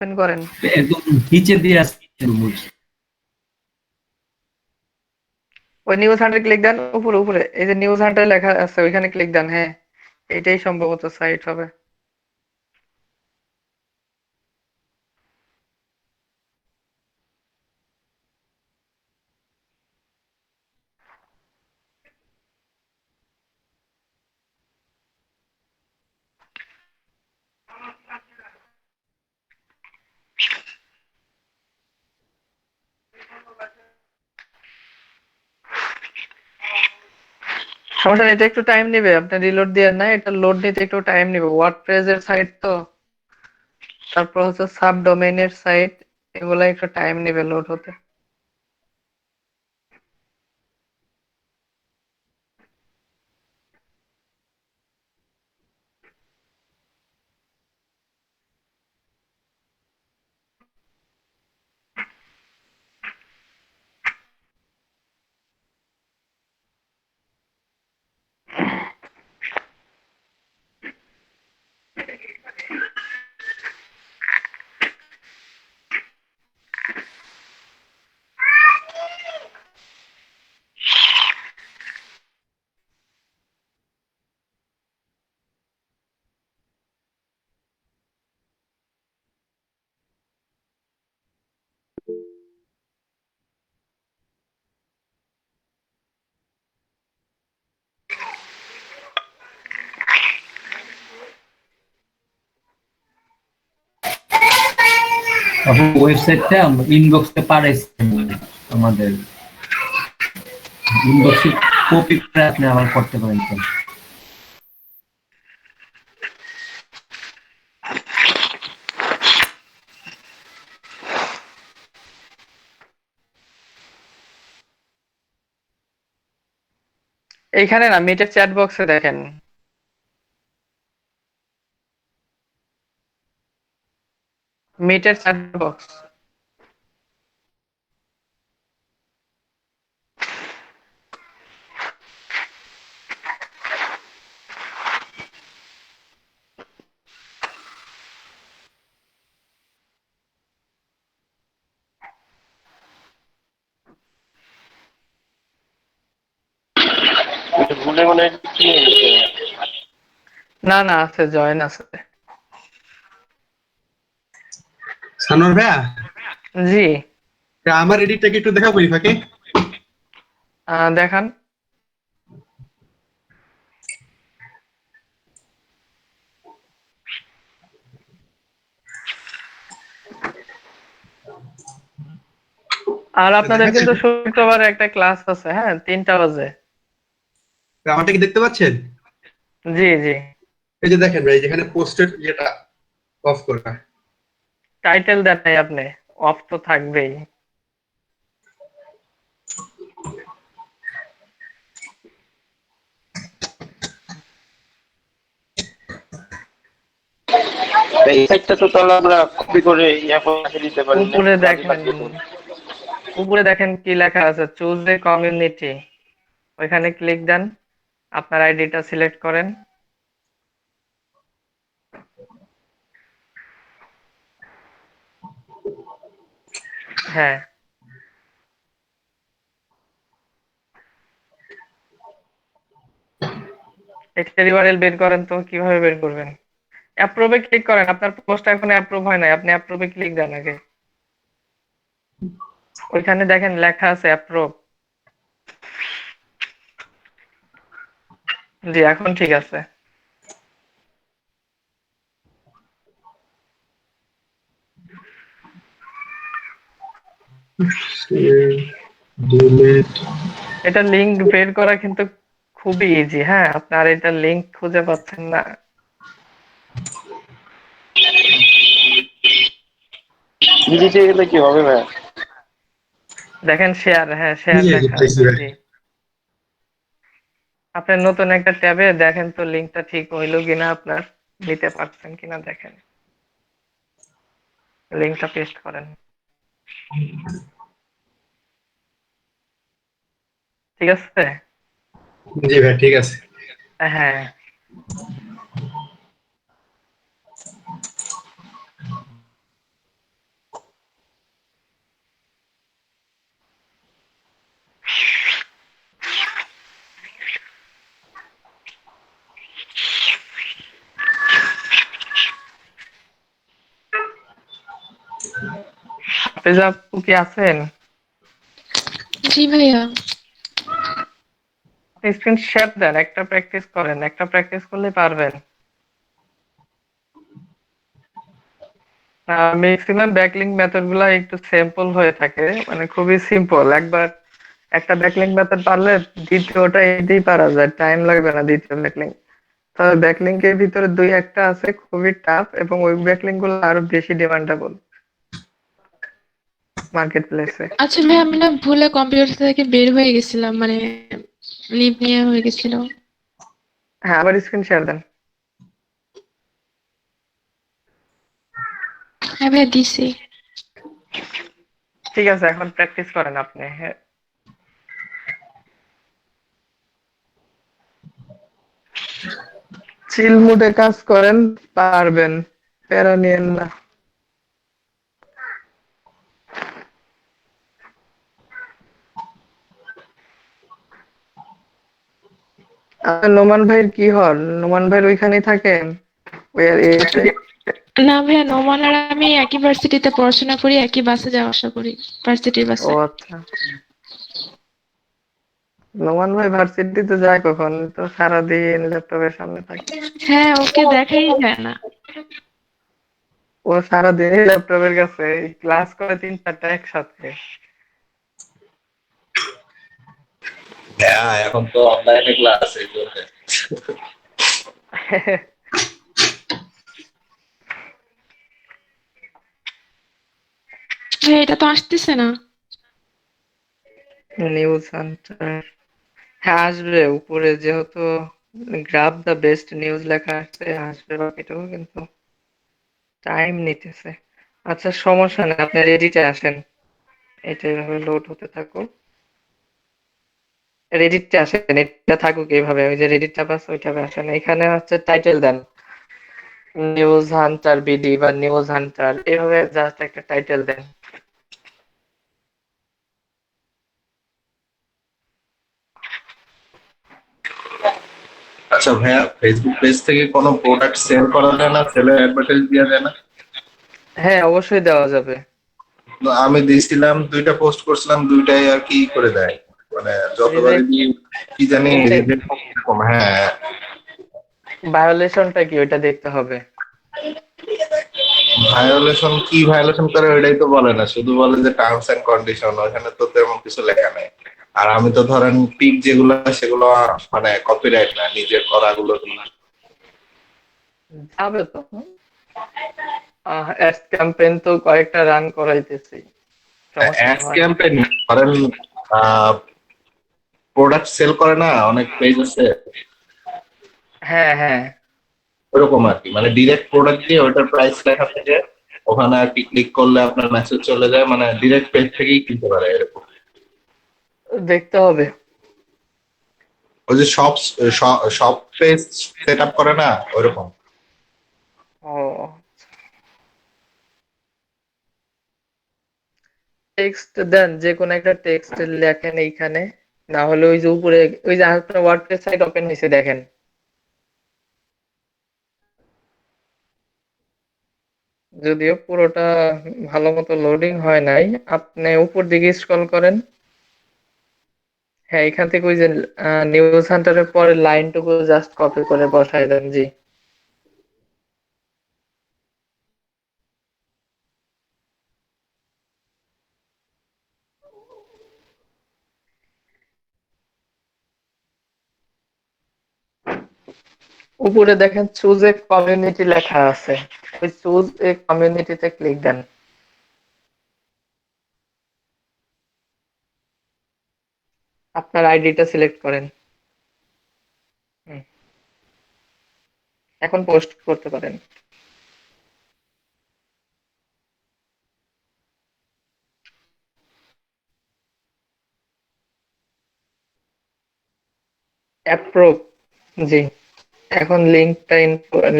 Open করেন। একদম নিচে দিয়ে আসছে। ওই নিউজ হান্টার ক্লিক দেন, উপরে উপরে এই যে নিউজ হান্টার লেখা আছে ওইখানে ক্লিক দেন। হ্যাঁ, এটাই সম্ভবত সাইট হবে। সমস্যা নেই, এটা একটু টাইম নেবে। আপনি রিলোড দিয়ে না, এটা লোড নিতে একটু টাইম নেবে। ওয়ার্ডপ্রেস এর সাইট তো, তারপর হচ্ছে সাব ডোমেইনের সাইট, এগুলা একটু টাইম নেবে লোড হতে। এখন ওয়েবসাইটটা ইনবক্সে পাঠাইছে আমাদের ইনবক্সে, কপি করে আপনি আবার করতে পারেন। এইখানে না, মিটের চ্যাট বক্সে দেখেন। মিটের চ্যাট বক্স। ভুলে মনে হয় কি হয়েছে? না না, আছে, জয়েন আছে। সানোয়ার ভাইয়া, জি। আমার এডিটটাকে একটু দেখাবো এই ফাঁকে। দেখান। আর আপনাদের দেখাচ্ছেন? কিন্তু শুক্রবারে একটা ক্লাস আছে, হ্যাঁ, 3টা বাজে। আমারটা কি দেখতে পাচ্ছেন? জি জি। এই যে দেখেন ভাই, যেখানে পোস্টের ইয়েটা অফ করা। টাইটেল দেন নাই আপনি, অফ তো থাকবেই। এই সাইটটা তো তাহলে আমরা কপি করে ইয়া করে দিতে পারি না, উপরে কাজে দেখেন, লাগবে তো। উপরে দেখেন কি লেখা আছে, চুজ এ কমিউনিটি। ওইখানে ক্লিক দেন, আপনার আইডিটা সিলেক্ট করেন। হ্যাঁ, একটা ইউআরএল বের করেন তো, কিভাবে বের করবেন? অ্যাপ্রুভে ক্লিক করেন, আপনার পোস্ট এখন অ্যাপ্রুভ হয় নাই, আপনি অ্যাপ্রুভে ক্লিক দেন আগে। ওইখানে দেখেন লেখা আছে অ্যাপ্রুভ। জি, এখন ঠিক আছে। এটা লিংক বের করা কিন্তু খুবই ইজি। হ্যাঁ, আপনার এটা লিংক খুঁজে পাচ্ছেন না। দিতে গেলে কি হবে ভাই? দেখেন শেয়ার, হ্যাঁ শেয়ার লেখা পাইছি আছে। ভাই। জি, আপনি নতুন একটা ট্যাবে দেখেন তো লিংকটা ঠিক হইলো কিনা, আপনার দিতে পারছেন কিনা দেখেন। লিংকটা পেস্ট করেন। ঠিক আছে। জি ভাই, ঠিক আছে। হ্যাঁ, হাফেজা আপু কি আছেন? জি ভাইয়া। স্ক্রিন শেয়ার দেন, একটা প্র্যাকটিস করেন, একটা প্র্যাকটিস করলে পারবেন। ম্যাক্সিমাম ব্যাকলিংক মেথড গুলা একটু সিম্পল হয়ে থাকে, মানে খুবই সিম্পল। একবার একটা ব্যাকলিংক মেথড পারলে দ্বিতীয়টা এটাই পারা যায়, টাইম লাগবে না দ্বিতীয় ব্যাকলিংক। তবে ব্যাকলিংকের ভিতরে দুই একটা আছে খুবই টাফ, এবং ওই ব্যাকলিংক গুলো আরো বেশি ডিমান্ডেবল মার্কেট প্লেসে। আচ্ছা ভাইয়া, আমি না ভুলে কম্পিউটার থেকে বের হয়ে গেছিলাম, মানে লিভ নিয়ে হয়ে গেছিল। হ্যাঁ, আবার স্ক্রিন শেয়ার দেন। হ্যাঁ ভাইয়া দিছি। ঠিক আছে, এখন প্র্যাকটিস করেন আপনি। হ্যাঁ, চিল মুডে কাজ করেন, পারবেন, প্যারা নিয়েন না। নোমান ভাইয়ের কি হল? নোমান ভাইয়ের ওইখানেই থাকেন, ওই এতে? না ভাইয়া, নোমান আর আমি একই ভার্সিটিতে পড়াশোনা করি, একই বাসে যাওয়া আসা করি, ভার্সিটির ও বাসে। আচ্ছা, নোমান ভাই ভার্সিটিতে যায় কখন? তো সারাদিন ল্যাপটপের সামনে থাকে। হ্যাঁ, ওকে দেখাই যায় না। ও সারাদিনই ল্যাপটপের কাছে, ক্লাস করে 3-4টা একসাথে। হ্যাঁ, এখন তো অনলাইনে ক্লাস এই জন্য। ভাইয়া এটা তো আসতেছে না। নিউজ হান্টার, হ্যাঁ আসবে উপরে, যেহেতু গ্রাফ দ্য বেস্ট নিউজ লেখা আছে আসবে বাকিটাও, কিন্তু টাইম নিতেছে। আচ্ছা সমস্যা নেই, আপনি রেডিটে আসেন, এটা এভাবে লোড হতে থাকুক। রেডিটে আসেন, এটা থাকুক এইভাবে, ওই যে রেডিট ট্যাব আছে ওইটাবে আসেন। এখানে হচ্ছে টাইটেল দেন, নিউজ হান্টার বিডি বা নিউজ হান্টার, এভাবে জাস্ট একটা টাইটেল দেন। আচ্ছা ভাইয়া, ফেসবুক পেজ থেকে কোনো প্রোডাক্ট সেল করা যায় না, সেলের অ্যাডভার্টাইজ দেওয়া যায় না? হ্যাঁ অবশ্যই দেওয়া যাবে। তো আমি দিয়েছিলাম, দুইটা পোস্ট করছিলাম, দুইটাই আর কি করে দেয়, মানে যতবারই রিজেক্ট, দিই কি জানি রিজেক্ট, reject এরকম। হ্যাঁ, ভায়োলেশনটা কি ওইটা দেখতে হবে। ভায়োলেশন কি ভায়োলেশন করে ওইটাই তো বলে না, শুধু বলে যে টার্মস এন্ড কন্ডিশন, ওখানে তো তেমন কিছু লেখা নেই। আর আমি তো ধরেন পিক যেগুলো সেগুলো মানে কপিরাইট না, নিজের করাগুলো দিই। যাবে তো। অ্যাডস ক্যাম্পেইন তো কয়েকটা রান করাইতেছি, সমস্যা অ্যাডস হয় না। ক্যাম্পেইন ধরেন প্রোডাক্ট সেল করে না অনেক পেজ আছে, হ্যাঁ হ্যাঁ, ওরকম আর কি, মানে ডিরেক্ট প্রোডাক্ট দিয়ে ওটার প্রাইস লেখা থাকে, ওখানে আর কি ক্লিক করলে আপনার মেসেজ চলে যায়, মানে ডিরেক্ট পেজ থেকেই কিনতে পারে এরকম। দেখতে হবে। ওই যে shop shop page set up করে না, ওরকম। ও, টেক্সট দেন, যে কোনো একটা টেক্সট লেখেন এইখানে, না হলে ওই যে উপরে, ওই যে আপনার ওয়ার্ডপ্রেস সাইট ওপেন হয়েছে দেখেন, যদিও পুরোটা ভালো মতো লোডিং হয় নাই, আপনি উপর দিকে স্ক্রল করেন। হ্যাঁ, এখান থেকে ওই যে নিউজ হান্টারের পরে লাইনটুকু জাস্ট কপি করে বসাই দেন। জি, উপরে দেখেন চুজ এ কমিউনিটি লেখা আছে, ওই চুজ এ কমিউনিটিতে ক্লিক দেন। আপনার আইডিটা সিলেক্ট করেন। হুম, এখন পোস্ট করতে পারেন। অ্যাপ্রুভ। জি, এখন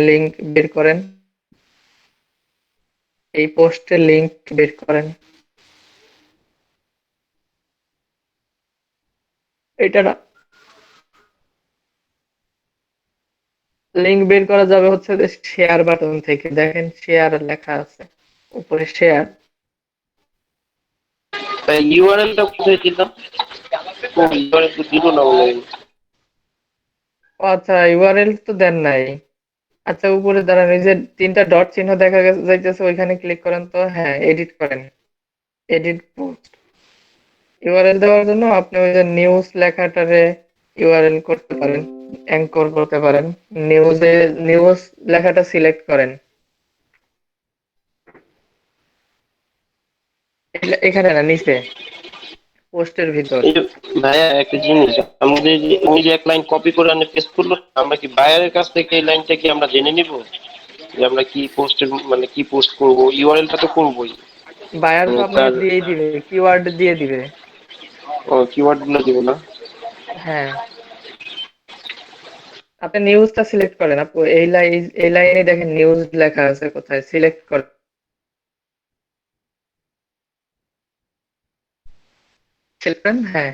লিংক বের করেন, এই পোস্টে লিংক বের করেন। এটা না, লিংক বের করা যাবে হচ্ছে শেয়ার বাটন থেকে, দেখেন শেয়ার লেখা আছে। উপরে শেয়ার। ইউআরএলটা কোথায় দিলাম? ও ইউআরএল তো দিল না বলে। ও আচ্ছা, ইউআরএল তো দেন নাই। আচ্ছা, উপরে দাঁড়ান, এই যে তিনটা ডট চিহ্ন দেখা যাইতেছে, ওইখানে ক্লিক করেন তো। হ্যাঁ, এডিট করেন, এডিট পোস্ট। ইউআরএল দেওয়ার জন্য আপনি ওই যে নিউজ লেখাটারে ইউআরএল করতে পারেন, অ্যাঙ্কর করতে পারেন। নিউজ লেখাটা সিলেক্ট করেন, এখানে না, নিচে পোস্টের ভিতর। এই যে ভাইয়া একটা জিনিস, আমাদের যে ওই যে এক লাইন কপি করে আনে পেস্ট করলো, আমরা কি বায়ারের কাছ থেকে এই লাইনটা কি আমরা জেনে নিব যে আমরা কি পোস্টের মানে কি পোস্ট করব? ইউআরএলটা তো করবোই, বায়ার তো মানে আপনাকে তার দিয়েই দিবে, কিওয়ার্ড দিয়ে দিবে। কিওয়ার্ড গুলো দিব না? হ্যাঁ, আপনি নিউজটা সিলেক্ট করেন। আপু এই লাইনে দেখেন নিউজ লেখা আছে, কোথায় সিলেক্ট করেন, সিলেক্ট করেন। হ্যাঁ,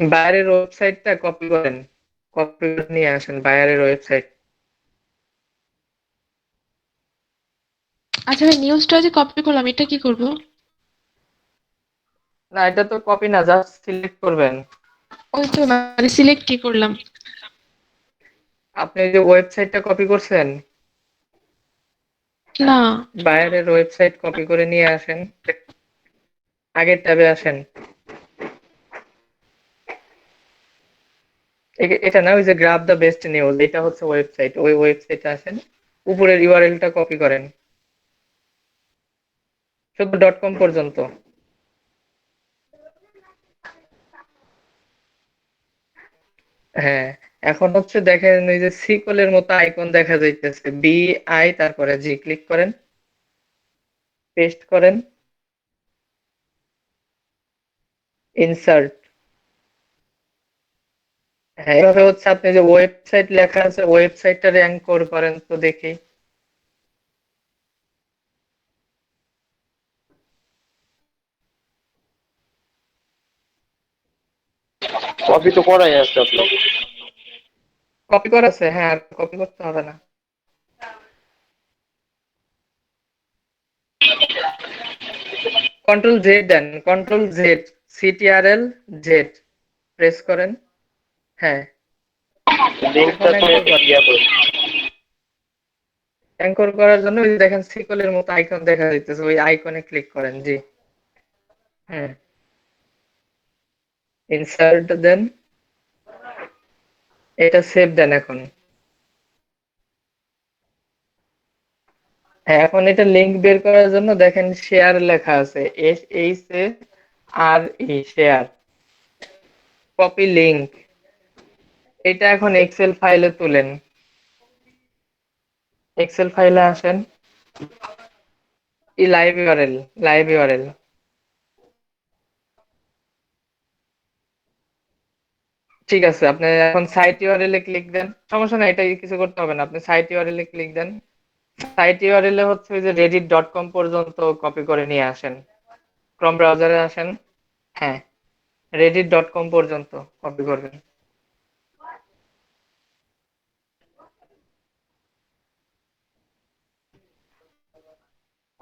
বায়ারের ওয়েবসাইটটা কপি করেন, কপি করে নিয়ে আসেন বায়ারের ওয়েবসাইট। আচ্ছা ভাই, নিউজটা যে কপি করলাম, এটা কি করব? না, এটা তো কপি না, জাস্ট সিলেক্ট করবেন। ওই তো মানে সিলেক্ট কি করলাম? আপনি যে ওয়েবসাইটটা কপি করছেন, না। বায়ারের ওয়েবসাইট কপি করে নিয়ে আসেন, আগের ট্যাবে আসেন। এটা না, ওই যে গ্রাব দ্য বেস্ট নিউজ, এটা হচ্ছে ওয়েবসাইট, ওই ওয়েবসাইটে আসেন, উপরের ইউআরএলটা কপি করেন, শুধু ডট কম পর্যন্ত। হ্যাঁ, এখন হচ্ছে দেখেন, এই যে সিকলের মতো আইকন দেখা যাইতেছে, BI তারপরে জি, ক্লিক করেন, পেস্ট করেন, ইনসার্ট। হ্যাঁ, এভাবে হচ্ছে আপনি যে ওয়েবসাইট লেখা আছে, ওয়েবসাইটটা র্যাঙ্ক করেন তো দেখি। কপি তো করাই আছে আপনার। কপি করা আছে, হ্যাঁ, আর কপি করতে হবে না। কন্ট্রোল জেড দেন, control Z, CTRL Z press করেন। হ্যাঁ, এখন লিঙ্কটা তো অ্যাঙ্কর করেন। ইয়া করে। অ্যাঙ্কর করার জন্য ওই যে দেখেন সিকলের মতো আইকন দেখা যাইতেছে, ওই আইকনে ক্লিক করেন। জি, হ্যাঁ, ইনসার্ট দেন, এটা সেভ দেন এখন। হ্যাঁ, এখন এটা লিংক বের করার জন্য দেখেন শেয়ার লেখা আছে, SHARE, শেয়ার, কপি লিংক। এটা এখন এক্সেল ফাইলে তুলেন, এক্সেল ফাইলে আসেন, লাইভ ইউআরএল, লাইভ ইউআরএল। ঠিক আছে, আপনি এখন সাইট ইউআরএল এ ক্লিক দেন, সমস্যা নাই, এটা কিছু করতে হবে না, আপনি সাইট ইউআরএল এ ক্লিক দেন। সাইট ইউআরএল এ হচ্ছে ওই যে reddit.com পর্যন্ত কপি করে নিয়ে আসেন, ক্রোম ব্রাউজারে আসেন। হ্যাঁ, reddit.com পর্যন্ত কপি করবেন।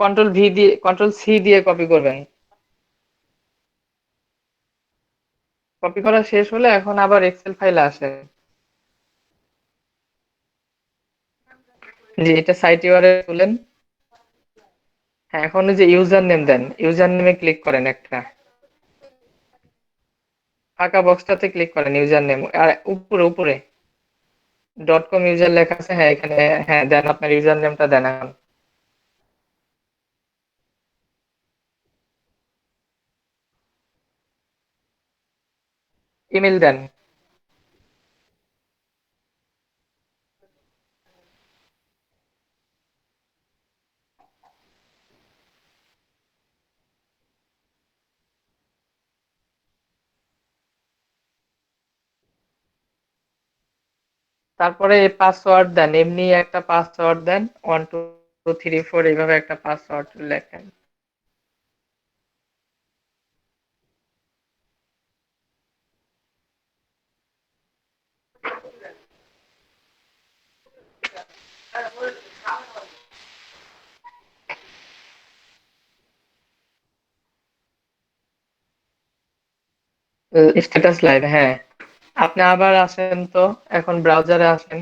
কন্ট্রোল সি দিয়ে কপি করবেন। কপি করা শেষ হলে এখন আবার এক্সেল ফাইলে আসেন। জি, এটা সাইট ইউআরএল তুলেন। হ্যাঁ, এখন ওই যে ইউজার নেম দেন, ইউজার নেমে ক্লিক করেন, একটা ফাঁকা বক্সটাতে ক্লিক করেন, ইউজার নেম, আর উপরে উপরে .com ইউজার লেখা আছে, হ্যাঁ এখানে, হ্যাঁ দেন, আপনার ইউজার নেমটা দেন এখন। ইমেল দেন। তারপরে পাসওয়ার্ড দেন, এমনি একটা পাসওয়ার্ড দেন, 1 2 3 4, এইভাবে একটা পাসওয়ার্ড লেখেন। স্ট্যাটাস লাইভ, হ্যাঁ। আপনি আবার আসেন তো, এখন ব্রাউজারে আসেন,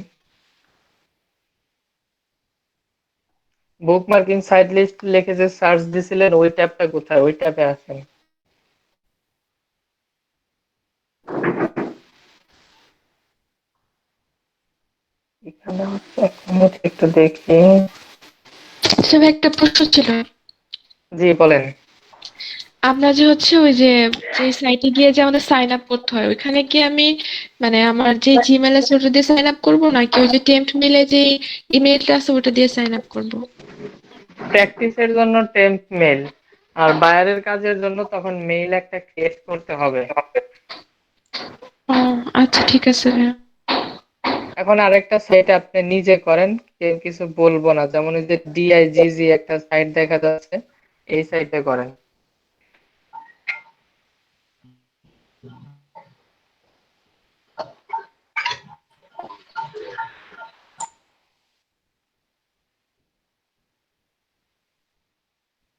বুকমার্কিং সাইট লিস্ট লিখে যে সার্চ দিছিলেন ওই ট্যাবটা কোথায়, ওই ট্যাবে আসেন। এখানে হচ্ছে এক মিনিট একটু দেখি। আচ্ছা ভাই, একটা প্রশ্ন ছিল। জি বলেন। আমরা যে হচ্ছে ওই যে যে সাইটে গিয়ে যে আমাদের সাইন আপ করতে হয়, ওইখানে কি আমি মানে আমার যে জিমেল আছে ওটা দিয়ে সাইন আপ করবো, নাকি ওই যে টেম্প মেলে যে ইমেলটা আছে ওটা দিয়ে সাইন আপ করবো? প্র্যাকটিসের জন্য টেম্প মেল, আর বায়ারের কাজের জন্য তখন মেইল একটা ক্রিয়েট করতে হবে। ও আচ্ছা, ঠিক আছে ভাইয়া। এখন আরেকটা সাইট আপনি নিজে করেন, কেউ কিছু বলবো না, যেমন ওই যে ডিআইজিজি একটা সাইট দেখা যাচ্ছে, এই সাইটে করেন।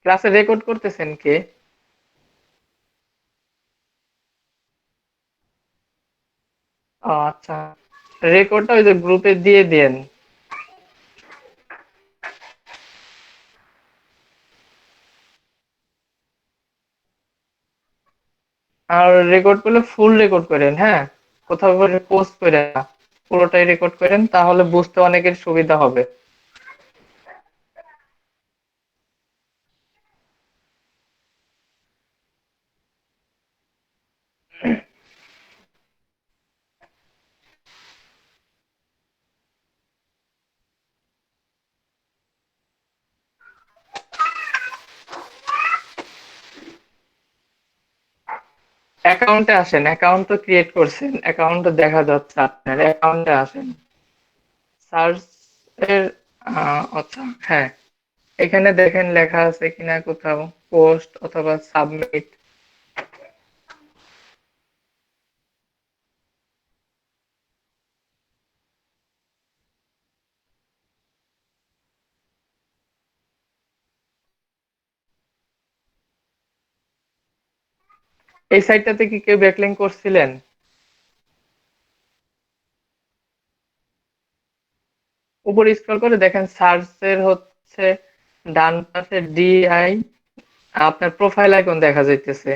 ক্লাসে রেকর্ড করতেছেন কে? ও আচ্ছা, রেকর্ডটা ওই যে গ্রুপে দিয়ে দেন। আর রেকর্ড করলে ফুল রেকর্ড করেন, হ্যাঁ, কোথাও করে পোস্ট করেন না, পুরোটাই রেকর্ড করেন, তাহলে বুঝতে অনেকের সুবিধা হবে। অ্যাকাউন্টে আসেন, অ্যাকাউন্ট তো ক্রিয়েট করছেন, অ্যাকাউন্ট দেখা যাচ্ছে, আপনার অ্যাকাউন্টে আসেন, সার্চ এর আচ্ছা হ্যাঁ, এখানে দেখেন লেখা আছে কিনা কোথাও, পোস্ট অথবা সাবমিট। এই সাইটটাতে কি কেউ ব্যাকলিংক করছিলেন? উপরে স্ক্রল করে দেখেন সার্চের হচ্ছে ডান পাশে ডিআই, আপনার প্রোফাইল আইকন দেখা যাইতেছে,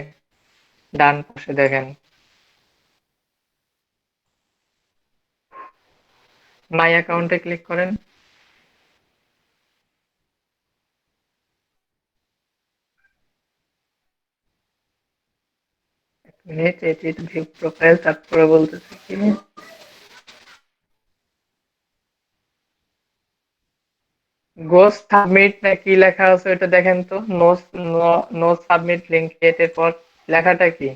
ডান পাশে দেখেন, মাই অ্যাকাউন্টে ক্লিক করেন। নেট এডিট ভিউ প্রোফাইল, তারপরে বলতেছে কি গো সাবমিট না কি লেখা আছে ওটা দেখেন তো, নো, নো সাবমিট লিঙ্ক এর পর লেখাটা কি?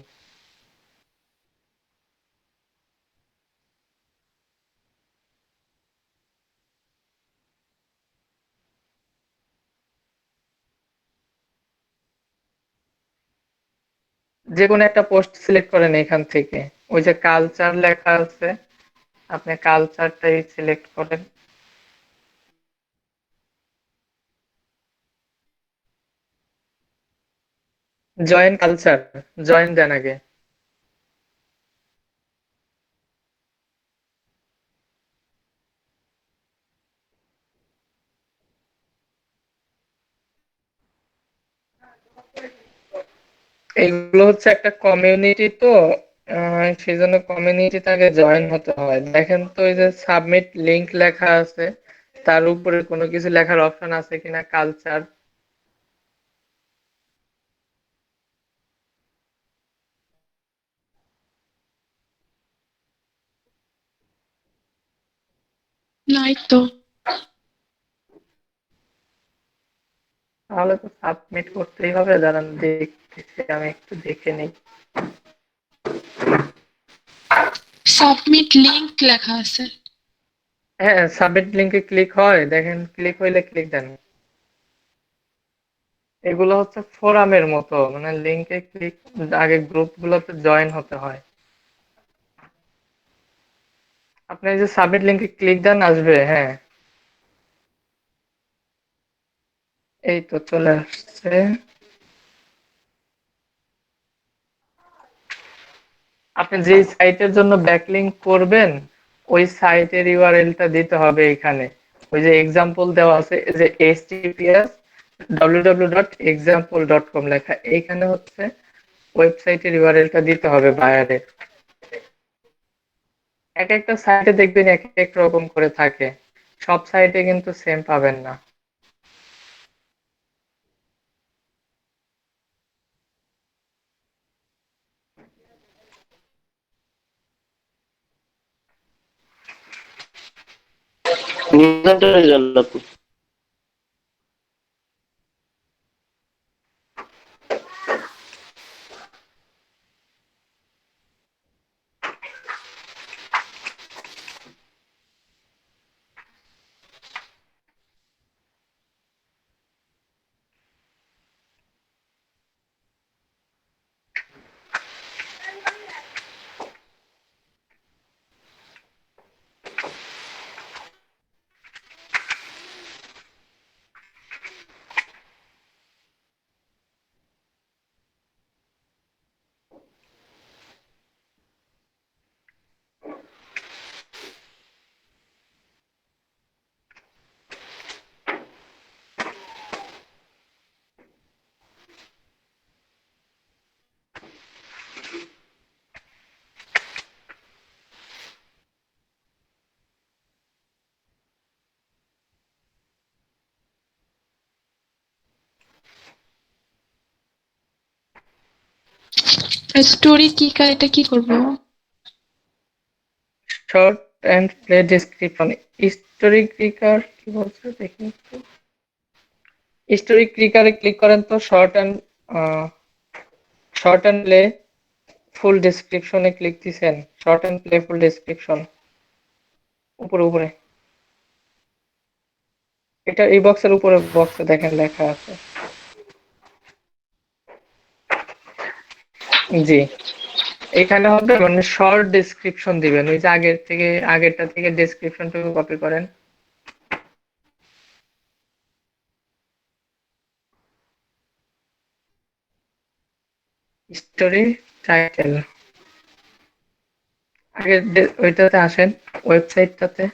যে কোনো একটা পোস্ট সিলেক্ট করেন এখান থেকে, ওই যে কালচার লেখা আছে, আপনি কালচারটাই সিলেক্ট করেন। জয়েন কালচার, জয়েন দেন আগে। এইগুলো হচ্ছে একটা কমিউনিটি তো, সেই জন্য কমিউনিটিতে আগে জয়েন হতে হয়। দেখেন তো এই যে সাবমিট লিংক লেখা আছে, তার উপরে কোনো কিছু লেখার অপশন আছে কিনা, কালচার। নাই তো। তাহলে তো সাবমিট করতেই হবে, দাঁড়ান দেখতেছি, আমি একটু দেখে নিই। সাবমিট লিংক লেখা আছে। হ্যাঁ, সাবমিট লিংকে ক্লিক হয়, দেখেন ক্লিক হইলে ক্লিক দেন। এগুলো হচ্ছে ফোরামের মতো, মানে লিংকে ক্লিক, আগে গ্রুপ গুলোতে জয়েন হতে হয়। আপনি এই যে সাবমিট লিংকে ক্লিক দেন, আসবে, হ্যাঁ, এই তো চলে আসছে। আপনি যে সাইটের জন্য ব্যাকলিংক করবেন ওই সাইটের ইউআরএলটা দিতে হবে এখানে। ওই যে এক্সাম্পল দেওয়া আছে যে https www.example.com লেখা, এইখানে হচ্ছে ওয়েবসাইটের ইউআরএলটা দিতে হবে বায়ারের। এক একটা সাইটে দেখবেন এক এক রকম করে থাকে, সব সাইটে কিন্তু সেম পাবেন না। নিউজলেটারের জন্য আপনি স্টোরি কি এটা কি করব? Short and play description, story clicker কি বলছে দেখি একটু। স্টোরি ক্লিকারে ক্লিক করেন তো শর্ট এন্ড প্লে ফুল ডেসক্রিপশনে ক্লিক দিছেন, short and play full description উপরে উপরে, এটা এই বক্সের উপরে বক্সে দেখেন লেখা আছে। জি, এখানে হবে মানে শর্ট ডেসক্রিপশন দিবেন, ওই যে আগেরটা থেকে ডেসক্রিপশনটুকু কপি করেন। স্টোরি টাইটেল, আগে ওইটাতে আসেন, ওয়েবসাইটটাতে।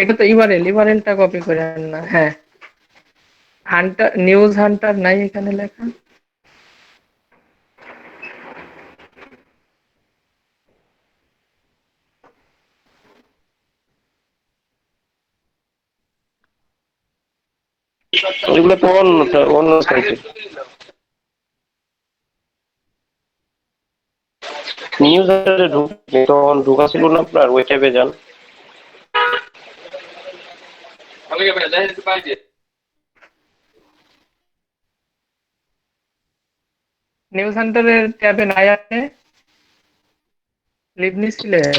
এটা তো ইউআরএলটা কপি করেন না। হ্যাঁ, হান্টার নিউজ হান্টার নাই এখানে লেখা। এগুলো তো অন্য সাইটে। নিউজলেটারে ঢুকে তখন ঢুকা ছিল না আপনার, ওই ট্যাবে যান। নিউজ হান্টারের ট্যাবে নাই আপনি লিভ নিছিলেন।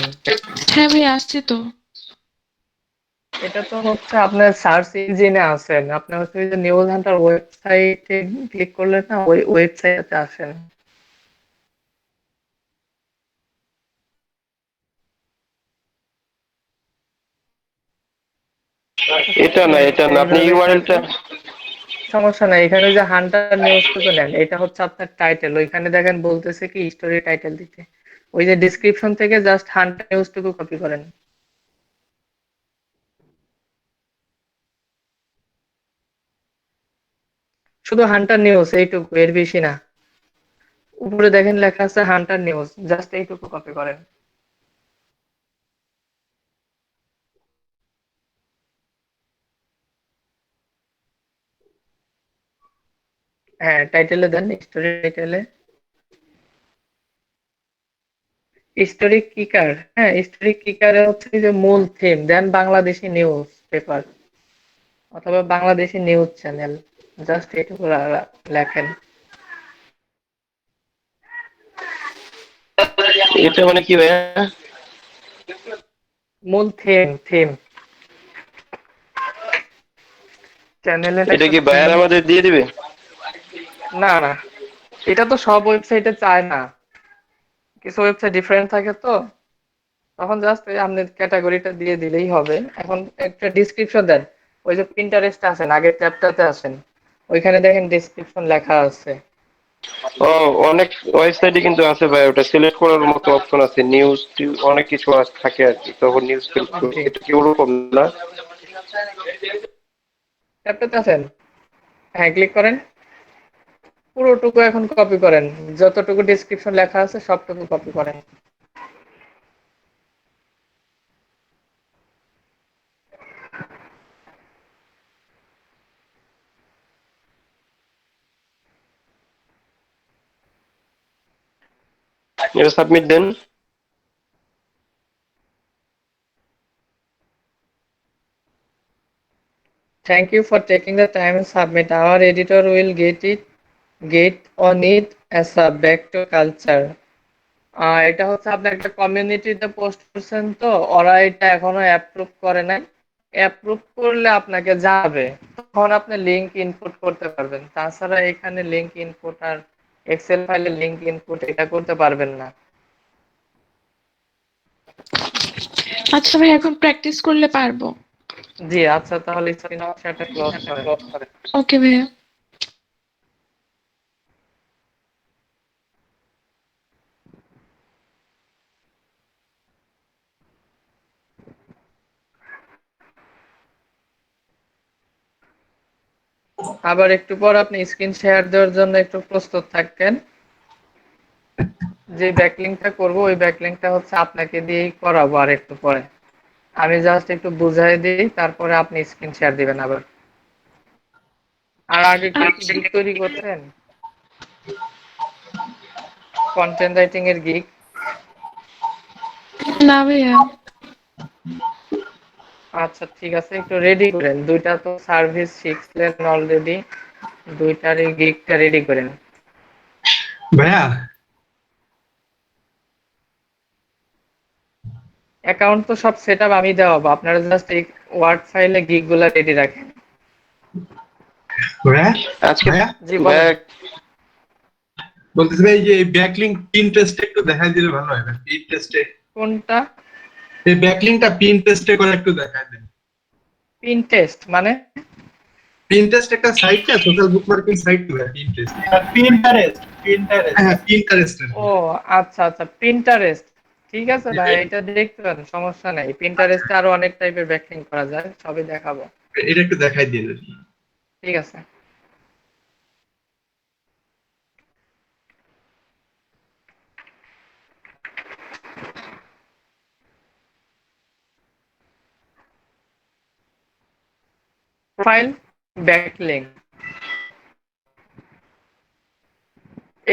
হ্যাঁ ভাই, আসছে তো। এটা তো হচ্ছে আপনার সার্চ ইঞ্জিনে আছেন, আপনার হচ্ছে ওই যে নিউজ হান্টার ওয়েবসাইটে ক্লিক করলে না ওই ওয়েবসাইটে আসেন। এটা না আপনি এইভাবে ইউআরএলটা। থাকবে, সমস্যা নাই। এখানে ওই যে হান্টার নিউজটুকু নেন, এটা হচ্ছে আপনার টাইটেল, ওইখানে দেখেন বলতেছে কি স্টোরি টাইটেল দিতে, ওই যে ডিসক্রিপশন থেকে জাস্ট হান্টার নিউজটুকু কপি করেন। শুধু হান্টার নিউজ এইটুকু, এর বেশি না। উপরে দেখেন লেখা আছে হান্টার নিউজ, জাস্ট এইটুকু কপি করেন। হ্যাঁ, টাইটেলে দেন, স্টোরি টাইটেলে স্টোরি কিকার। হ্যাঁ, স্টোরি কিকারে হচ্ছে যে মূল থিম দেন বাংলাদেশি নিউজ পেপার অথবা বাংলাদেশি নিউজ চ্যানেল, জাস্ট এইটুকু লেখেন। এটা মানে কি ভাইয়া? মূল থিম চ্যানেলের এটা একটা কি থিম। ভাইয়ার আমাদের দিয়ে দিবে? না না, এটা তো সব ওয়েবসাইটে চায় না, কিছু ওয়েবসাইট ডিফারেন্ট থাকে তো, তখন জাস্ট আপনি ক্যাটাগরিটা দিয়ে দিলেই হবে। এখন একটা ডিসক্রিপশন দেন, ওই যে পিন্টারেস্ট আছেন আগের ট্যাবটাতে আসেন, ওইখানে দেখেন ডিসক্রিপশন লেখা আছে। ও, অনেক ওয়েবসাইটে কিন্তু আছে ভাই, ওটা সিলেক্ট করার মতো অপশন আছে, নিউজ অনেক কিছু থাকে আর কি, তখন নিউজ সিলেক্ট করো। জি, এটা কি ওরকম না? ট্যাবটাতে আছেন, হ্যাঁ ক্লিক করেন, পুরোটুকু এখন কপি করেন, যতটুকু ডিসক্রিপশন লেখা আছে সবটুকু কপি করেন। এটা সাবমিট দেন। Thank you for taking the time and submit. Our editor will get on it as a back to culture. এটা হচ্ছে আপনি একটা কমিউনিটিতে পোস্ট করছেন, তো ওরা এটা এখনো অ্যাপ্রুভ করে নাই। অ্যাপ্রুভ করলে আপনাকে যাবে, তখন আপনি লিংক ইনপুট করতে পারবেন। তাছাড়া এখানে লিংক ইনপুট আর এক্সেল ফাইলে লিংক ইনপুট এটা করতে পারবেন না। আচ্ছা ভাই, এখন প্র্যাকটিস করলে পারবো। জি আচ্ছা, তাহলে স্ক্রিন শেয়ারটা ক্লোজ করেন। ওকে ভাইয়া। আবার একটু পর আপনি স্ক্রিন শেয়ার দেওয়ার জন্য একটু প্রস্তুত থাকেন। যে ব্যাকলিংকটা করব ওই ব্যাকলিংকটা হচ্ছে আপনাকে দিয়েই করাবো আর একটু পরে। আমি জাস্ট একটু বুঝাই দিই, তারপরে আপনি স্ক্রিন শেয়ার দিবেন আবার। আর আগে কেউ কি আচ্ছা। গিগ তৈরি করছেন? কন্টেন্ট রাইটিং এর গিগ? না ভাইয়া। আচ্ছা ঠিক আছে, একটু রেডি করেন। দুইটা তো সার্ভিস শিখলেন অলরেডি, দুইটারই গিগটা রেডি করেন। ভাইয়া অ্যাকাউন্ট তো সব সেটআপ আমি দেওয়াবো, আপনারা জাস্ট এই ওয়ার্ড ফাইলে গিগ গুলা রেডি রাখেন। ভাইয়া আজকে ভাইয়া জি বলেন। ভাই, বলতেছি ভাই, এই যে ব্যাকলিংক পিনটেস্টে একটু দেখাই দিলে ভালো হয়। পিনটেস্টে কোনটা? এই ব্যাকলিংকটা পিনটেস্টে করে একটু দেখাই দেন। পিন টেস্ট মানে? পিনটেস্ট একটা সাইট না, সোশ্যাল বুকমার্কিং সাইট তো ভাই, পিনটেস্ট। পিন্টারেস্ট পিন্টারেস্ট হ্যাঁ, পিন্টারেস্টের। ও আচ্ছা আচ্ছা, পিন্টারেস্ট। ঠিক আছে ভাই, এটা দেখতে পারেন, সমস্যা নেই। পিন্টারেস্টে আরো অনেক টাইপের ব্যাকলিং করা যায়, সবই দেখাবো। এটা একটু দেখাই দিন। ঠিক আছে। প্রোফাইল ব্যাকলিং,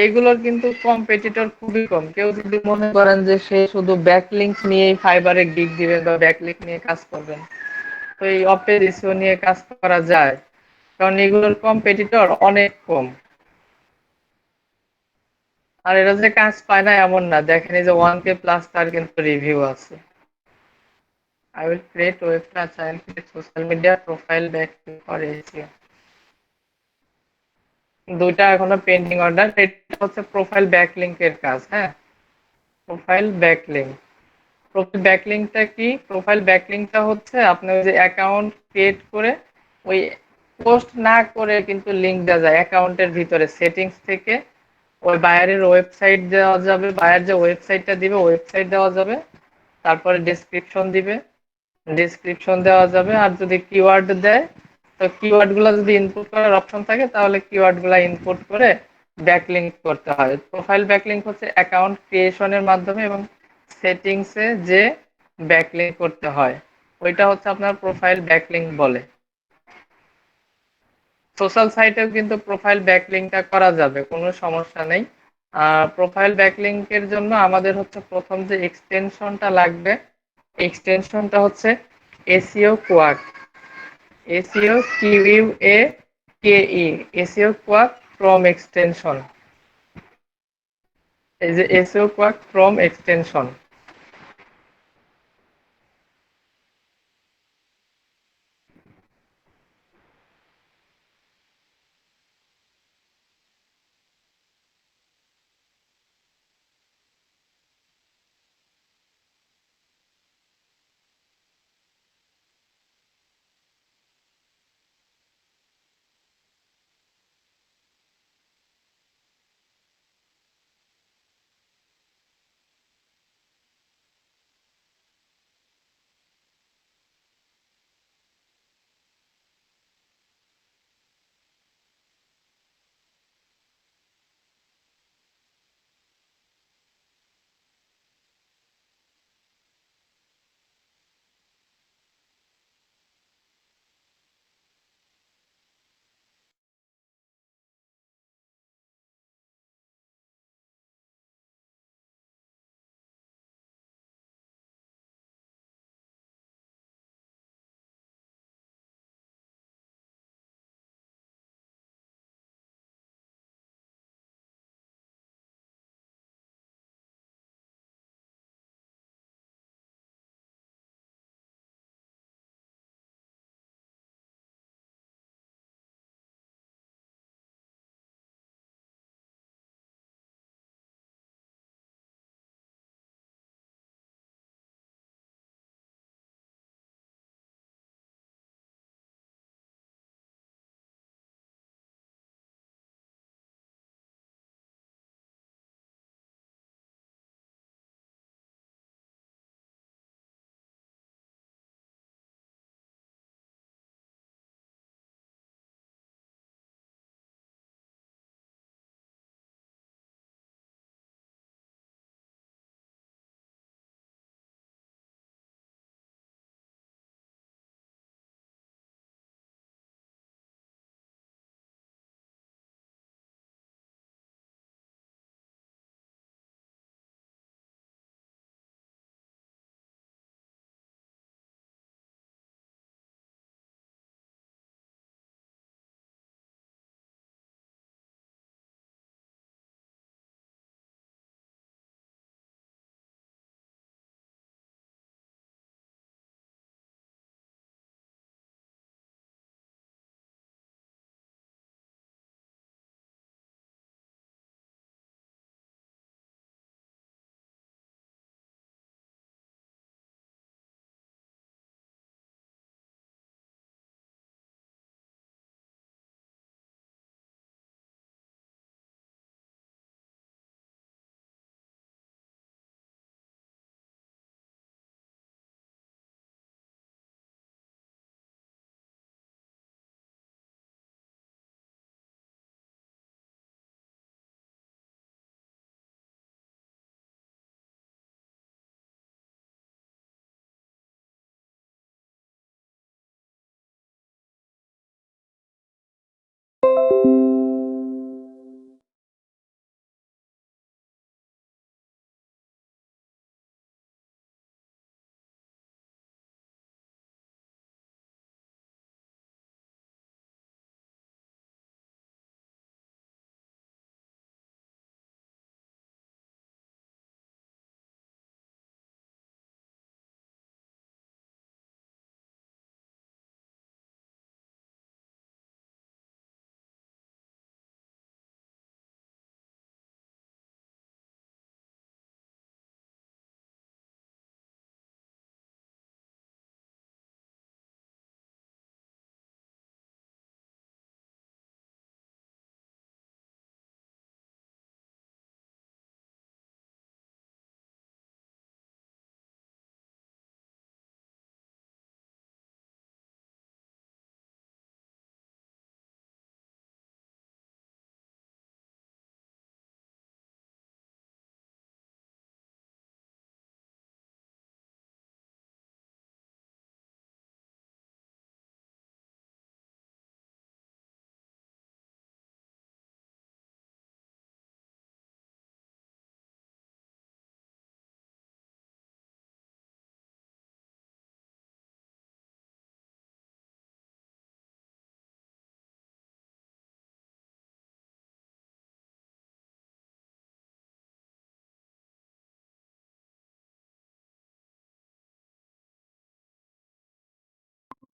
এইগুলোর কিন্তু কম্পিটিটর খুবই কম। কেউ যদি মনে করেন যে সে শুধু ব্যাকলিংক নিয়েই ফাইবারে গিগ দিবেন বা ব্যাকলিংক নিয়ে কাজ করবেন, তো এই অপেজ এসইও নিয়ে কাজ করা যায়, কারণ এগুলোর কম্পিটিটর অনেক কম। আর এরা যে কাজ পায় না এমন না, দেখেন এই যে 1K প্লাস তার কিন্তু রিভিউ আছে। I will create website and create social media profile backlink for SEO. দুইটা এখনো পেন্ডিং অর্ডার। এটা হচ্ছে প্রোফাইল ব্যাকলিংকের কাজ। হ্যাঁ, প্রোফাইল ব্যাকলিংক। প্রোফাইল ব্যাকলিংকটা কি? প্রোফাইল ব্যাকলিংকটা হচ্ছে আপনি ওই যে অ্যাকাউন্ট ক্রিয়েট করে ওই পোস্ট না করে কিন্তু লিংক দেওয়া যায় অ্যাকাউন্টের ভিতরে সেটিংস থেকে। ওই বায়ারের ওয়েবসাইট দেওয়া যাবে, বায়ার যে ওয়েবসাইটটা দিবে ওয়েবসাইট দেওয়া যাবে, তারপরে ডেসক্রিপশন দিবে, ডেসক্রিপশন দেওয়া যাবে। আর যদি কিওয়ার্ড দেয়, তো কিওয়ার্ড গুলো যদি ইনপুট করার অপশন থাকে তাহলে কিওয়ার্ড গুলা ইনপুট করে ব্যাকলিংক করতে হয়। প্রোফাইল ব্যাকলিংক হচ্ছে অ্যাকাউন্ট ক্রিয়েশনের মাধ্যমে এবং সেটিংসে যে ব্যাকলিংক করতে হয়, ওইটা হচ্ছে আপনার প্রোফাইল ব্যাকলিংক বলে। সোশ্যাল সাইটেও কিন্তু প্রোফাইল ব্যাকলিংকটা করা যাবে, কোনো সমস্যা নেই। আর প্রোফাইল ব্যাকলিংকের জন্য আমাদের হচ্ছে প্রথম যে এক্সটেনশনটা লাগবে, এক্সটেনশনটা হচ্ছে SEO quake, SEO Q U K E, SEO quake from extension. এই যে এসইও কোয়াক ফ্রম এক্সটেনশন,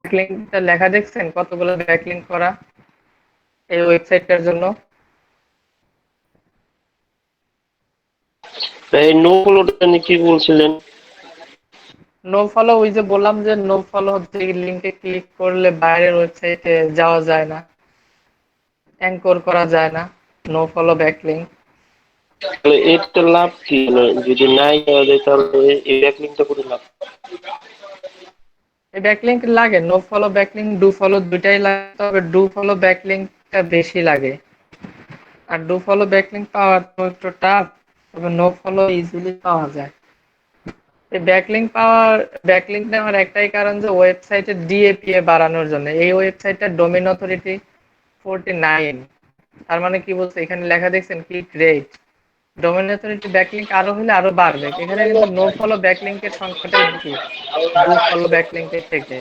ব্যাকলিংকটা লেখা দেখছেন কতগুলো ব্যাকলিংক করা এই ওয়েবসাইটটার জন্য? এই নো ফলোটা নিয়ে কি বলছিলেন? নো ফলো, ওই যে বললাম যে নো ফলো হচ্ছে লিংকে ক্লিক করলে বাইরের ওয়েবসাইটে যাওয়া যায় না, অ্যাঙ্কর করা যায় না। No follow backlink. তাহলে এর লাভ কি? মানে যদি নাই দেওয়া যায় তাহলে এই ব্যাকলিংকটা করে লাভ কি? এই ব্যাকলিংক লাগে, no follow backlink, do follow দুইটাই লাগে, তবে ডু ফলো ব্যাকলিংকটা বেশি লাগে। আর ডু ফলো ব্যাকলিংক পাওয়া তো একটু টাফ, তবে নো ফলো ইজিলি পাওয়া যায়। এই ব্যাকলিংক নেওয়ার একটাই কারণ যে ওয়েবসাইটের ডিএপিএ বাড়ানোর জন্য। এই ওয়েবসাইটটার ডোমেইন অথরিটি 49। তার মানে কি বলছে এখানে লেখা দেখছেন click rate. Domain authority backlink আরো হলে আরো বাড়বে, এখানে কিন্তু নো ফলো ব্যাকলিংকের সংখ্যাটাই বেশি ডু ফলো ব্যাকলিংকের থেকে।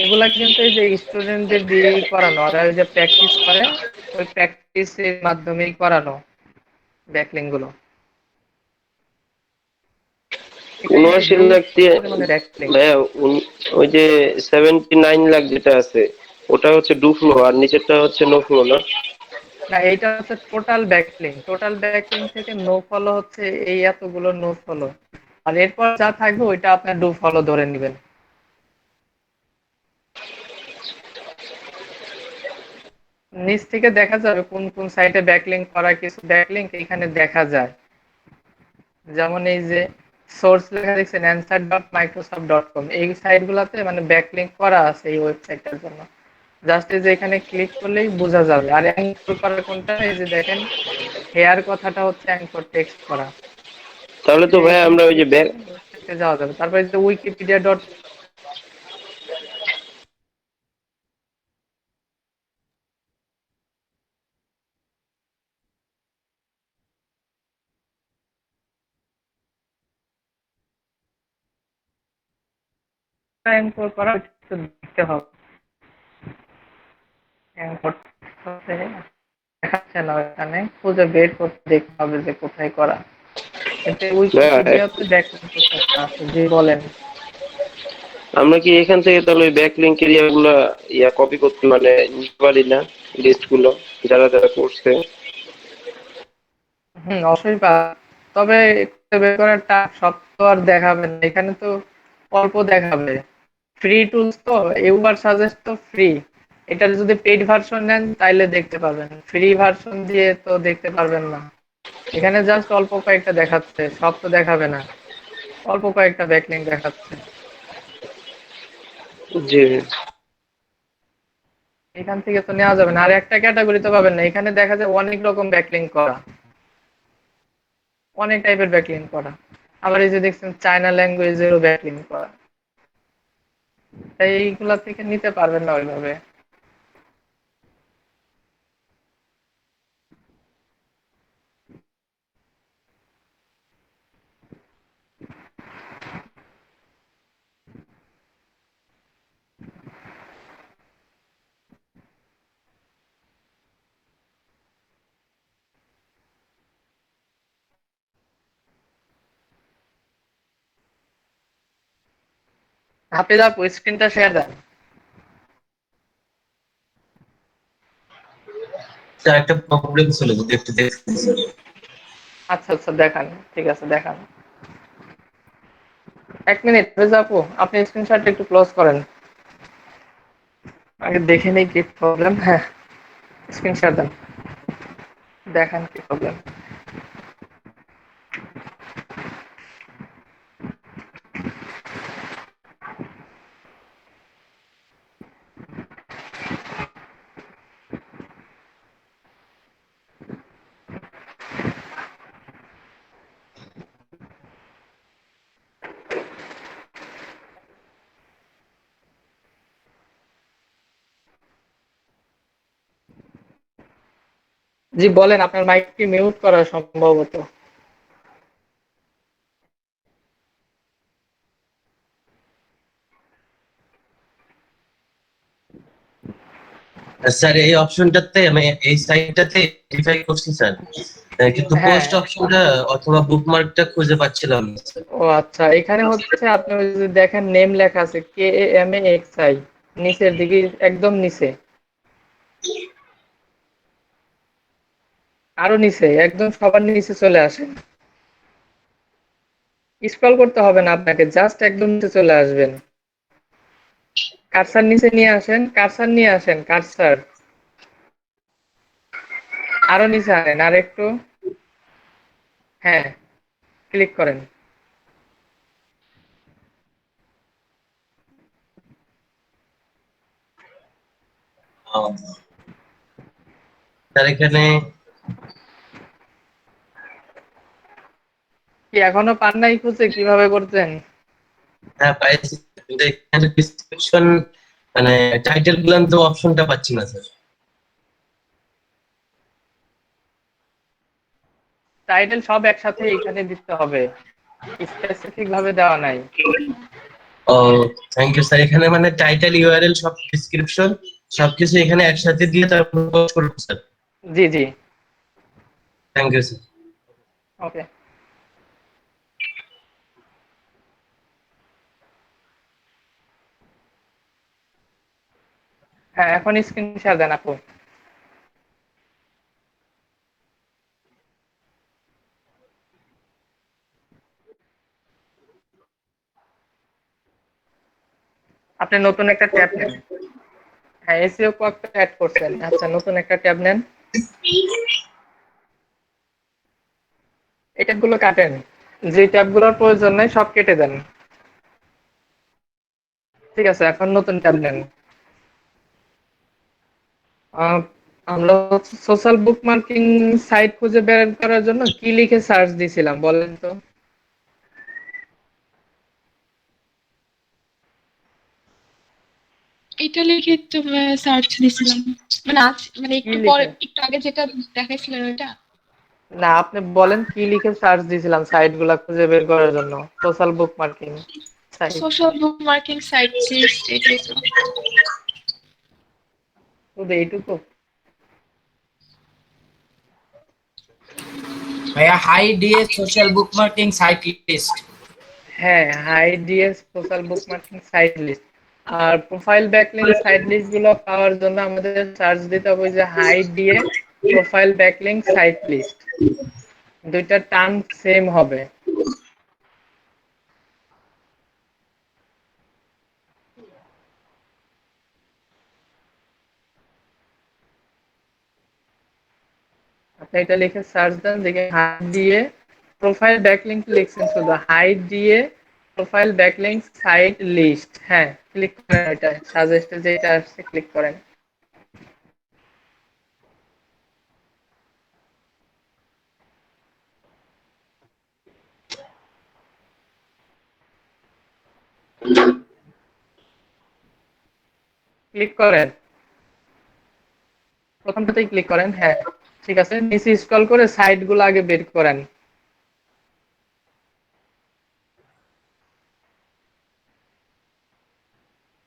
এগুলা কিন্তু এই যে স্টুডেন্টদের দিয়েই করানো, ওরা ওই যে প্র্যাকটিস করে, ওই প্র্যাকটিসের মাধ্যমেই করানো ব্যাকলিংক গুলো। এখানে 79 লাখ হিউজ দিয়ে পরিমাণে ব্যাকলিংক। ভাইয়া, ওই যে 79 লাখ যেটা আছে ওটা হচ্ছে ডু ফ্লো আর নিচেরটা হচ্ছে নো ফ্লো না? না, এইটা হচ্ছে টোটাল ব্যাকলিংক। টোটাল ব্যাকলিংক থেকে নো ফলো হচ্ছে এই এতগুলো নো ফলো, আর এরপর যা থাকবে ওইটা আপনার ডু ফলো ধরে নেবেন। নিচ থেকে দেখা যাবে কোন কোন সাইটে ব্যাকলিংক করা, কিছু ব্যাকলিংক এখানে দেখা যায়। যেমন এই যে সোর্স লেখা দেখছেন answer.microsoft.com, এই সাইটগুলোতে মানে ব্যাকলিংক করা আছে এই ওয়েবসাইটটার জন্য। জাস্ট এই যে এখানে ক্লিক করলেই বোঝা যাবে। আর অ্যাঙ্কর করা কোনটা, এই যে দেখেন হেয়ার কথাটা হচ্ছে অ্যাঙ্কর টেক্সট করা। তাহলে তো ভাইয়া এখানে আমরা ওই যে ক্লিক করলে ওয়েবসাইটে যাওয়া যাবে। তারপরে যে উইকিপিডিয়া ডট অ্যাঙ্কর করা একটু দেখতে হবে। অ্যাঙ্কর হচ্ছে দেখাচ্ছে না, এখানে খুঁজে বের করতে দেখতে হবে যে কোথায় করা। এতে ভাইয়া উইকিপিডিয়াতে ব্যাকলিংক প্রসেসটা আছে। জি বলেন। আমরা কি এখান থেকে তাহলে ওই ব্যাকলিংকের ইয়াগুলা কপি করতে মানে নিতে পারি না, লিস্ট গুলো যারা যারা করছে? অবশ্যই তবে খুঁজে বের করাটা সব তো আর দেখাবে না এখানে, তো অল্প দেখাবে। ফ্রি টুলস তো, ইউবার সাজেস্ট তো ফ্রি। এটার যদি পেইড ভার্সন নেন তাইলে দেখতে পাবেন, ফ্রি ভার্সন দিয়ে তো দেখতে পারবেন না। এখানে জাস্ট অল্প কয়েকটা দেখাচ্ছে, সব তো দেখাবে না, অল্প কয়েকটা ব্যাকলিংক দেখাচ্ছে। জি। এখান থেকে তো নেওয়া যাবে না। আর একটা ক্যাটাগরি তো পাবেন না, এখানে দেখা যায় অনেক রকম ব্যাকলিংক করা, অনেক টাইপের ব্যাকলিংক করা। আবার এই যে দেখছেন চায়না ল্যাঙ্গুয়েজেরও ব্যাকলিংক করা, তাই এইগুলা থেকে নিতে পারবেন না ওইভাবে। হাফিজ আপু স্ক্রিনটা শেয়ার দেন। স্যার একটা প্রবলেম ছিল যদি একটু দেখতেন স্যার। আচ্ছা আচ্ছা, দেখান, ঠিক আছে দেখান। 1 মিনিট হাফিজ আপু, আপনি স্ক্রিনশটটা একটু ক্লোজ করেন, আগে দেখে নেই কি প্রবলেম। হ্যাঁ, স্ক্রিনশট দেন, দেখান কি প্রবলেম। জি বলেন, আপনার মাইক কি মিউট করা সম্ভবত? স্যার এই অপশনটাতে আমি এই সাইটটাতে ভেরিফাই করছি স্যার, কিন্তু হ্যাঁ। পোস্ট অপশনটা অথবা বুকমার্কটা খুঁজে পাচ্ছিলাম না স্যার। ও আচ্ছা, এখানে হচ্ছে আপনি ওই যে দেখেন নেম লেখা আছে KAMAXI, নিচের দিকে, একদম নিচে, আরো নিচে, একদম সবার নিচে চলে আসেন। স্ক্রল করতে হবে না আপনাকে, জাস্ট একদম নিচে চলে আসবেন। কার্সার নিচে নিয়ে আসেন, কার্সার নিয়ে আসেন, কার্সার আরো নিচে আনেন, আর একটু, হ্যাঁ, ক্লিক করেন। স্যার এখানে কি এখনো পান নাই খুঁজে কিভাবে করতেন? হ্যাঁ পাইছি, কিন্তু এখানে ডিসক্রিপশন মানে টাইটেল গুলো তো অপশনটা পাচ্ছি না স্যার। টাইটেল সব একসাথে এখানে দিতে হবে, স্পেসিফিক ভাবে দেওয়া নাই। ও থ্যাংক ইউ স্যার, এখানে মানে টাইটেল ইউআরএল সব ডিসক্রিপশন সবকিছু এখানে একসাথে দিয়ে তারপর পোস্ট করব স্যার। জি জি, থ্যাংক ইউ স্যার। ওকে। হ্যাঁ, এখন স্ক্রিন শেয়ার দেন আপু। আপনি নতুন একটা ট্যাব নেন। হ্যাঁ, এসইও কয়েকটা অ্যাড করছেন, আচ্ছা নতুন একটা ট্যাব নেন। এই ট্যাবগুলো কাটেন, যে ট্যাবগুলোর প্রয়োজন নাই সব কেটে দেন। ঠিক আছে, এখন নতুন ট্যাব নেন। আহ, আমরা সোশ্যাল বুকমার্কিং সাইট খুঁজে বের করার জন্য কি লিখে সার্চ দিছিলাম বলেন তো? এটা লিখে তো সার্চ দিছিলাম, মানে আজ মানে কি একটু পরে, লিখে? একটু আগে যেটা দেখাইছিলেন ওইটা। না, আপনি বলেন কি লিখে সার্চ দিছিলাম সাইট গুলা খুঁজে বের করার জন্য, social bookmarking site. Social bookmarking site list, এটাই তো। শুধু এইটুকু? ভাইয়া high DA social bookmarking site list. হ্যাঁ, high DA's social bookmarking site list. আর প্রোফাইল ব্যাকলিংক সাইট লিস্ট গুলো পাওয়ার জন্য আমাদের সার্চ দিতে হবে ওই যে high DA profile backlink site list, দুইটা টার্ম সেম হবে। আপনি এটা লিখে সার্চ দেন, দেখে হাইড দিয়ে প্রোফাইল ব্যাকলিংক লিখছেন, শুধু হাইড দিয়ে প্রোফাইল ব্যাকলিংক সাইট লিস্ট, হ্যাঁ ক্লিক করেন, এটা সাজেস্টে যেটা আসছে ক্লিক করেন। ক্লিক করেন, প্রথমটাতেই ক্লিক করেন, হ্যাঁ ঠিক আছে, নিচে স্ক্রল করে সাইট গুলো আগে বের করেন।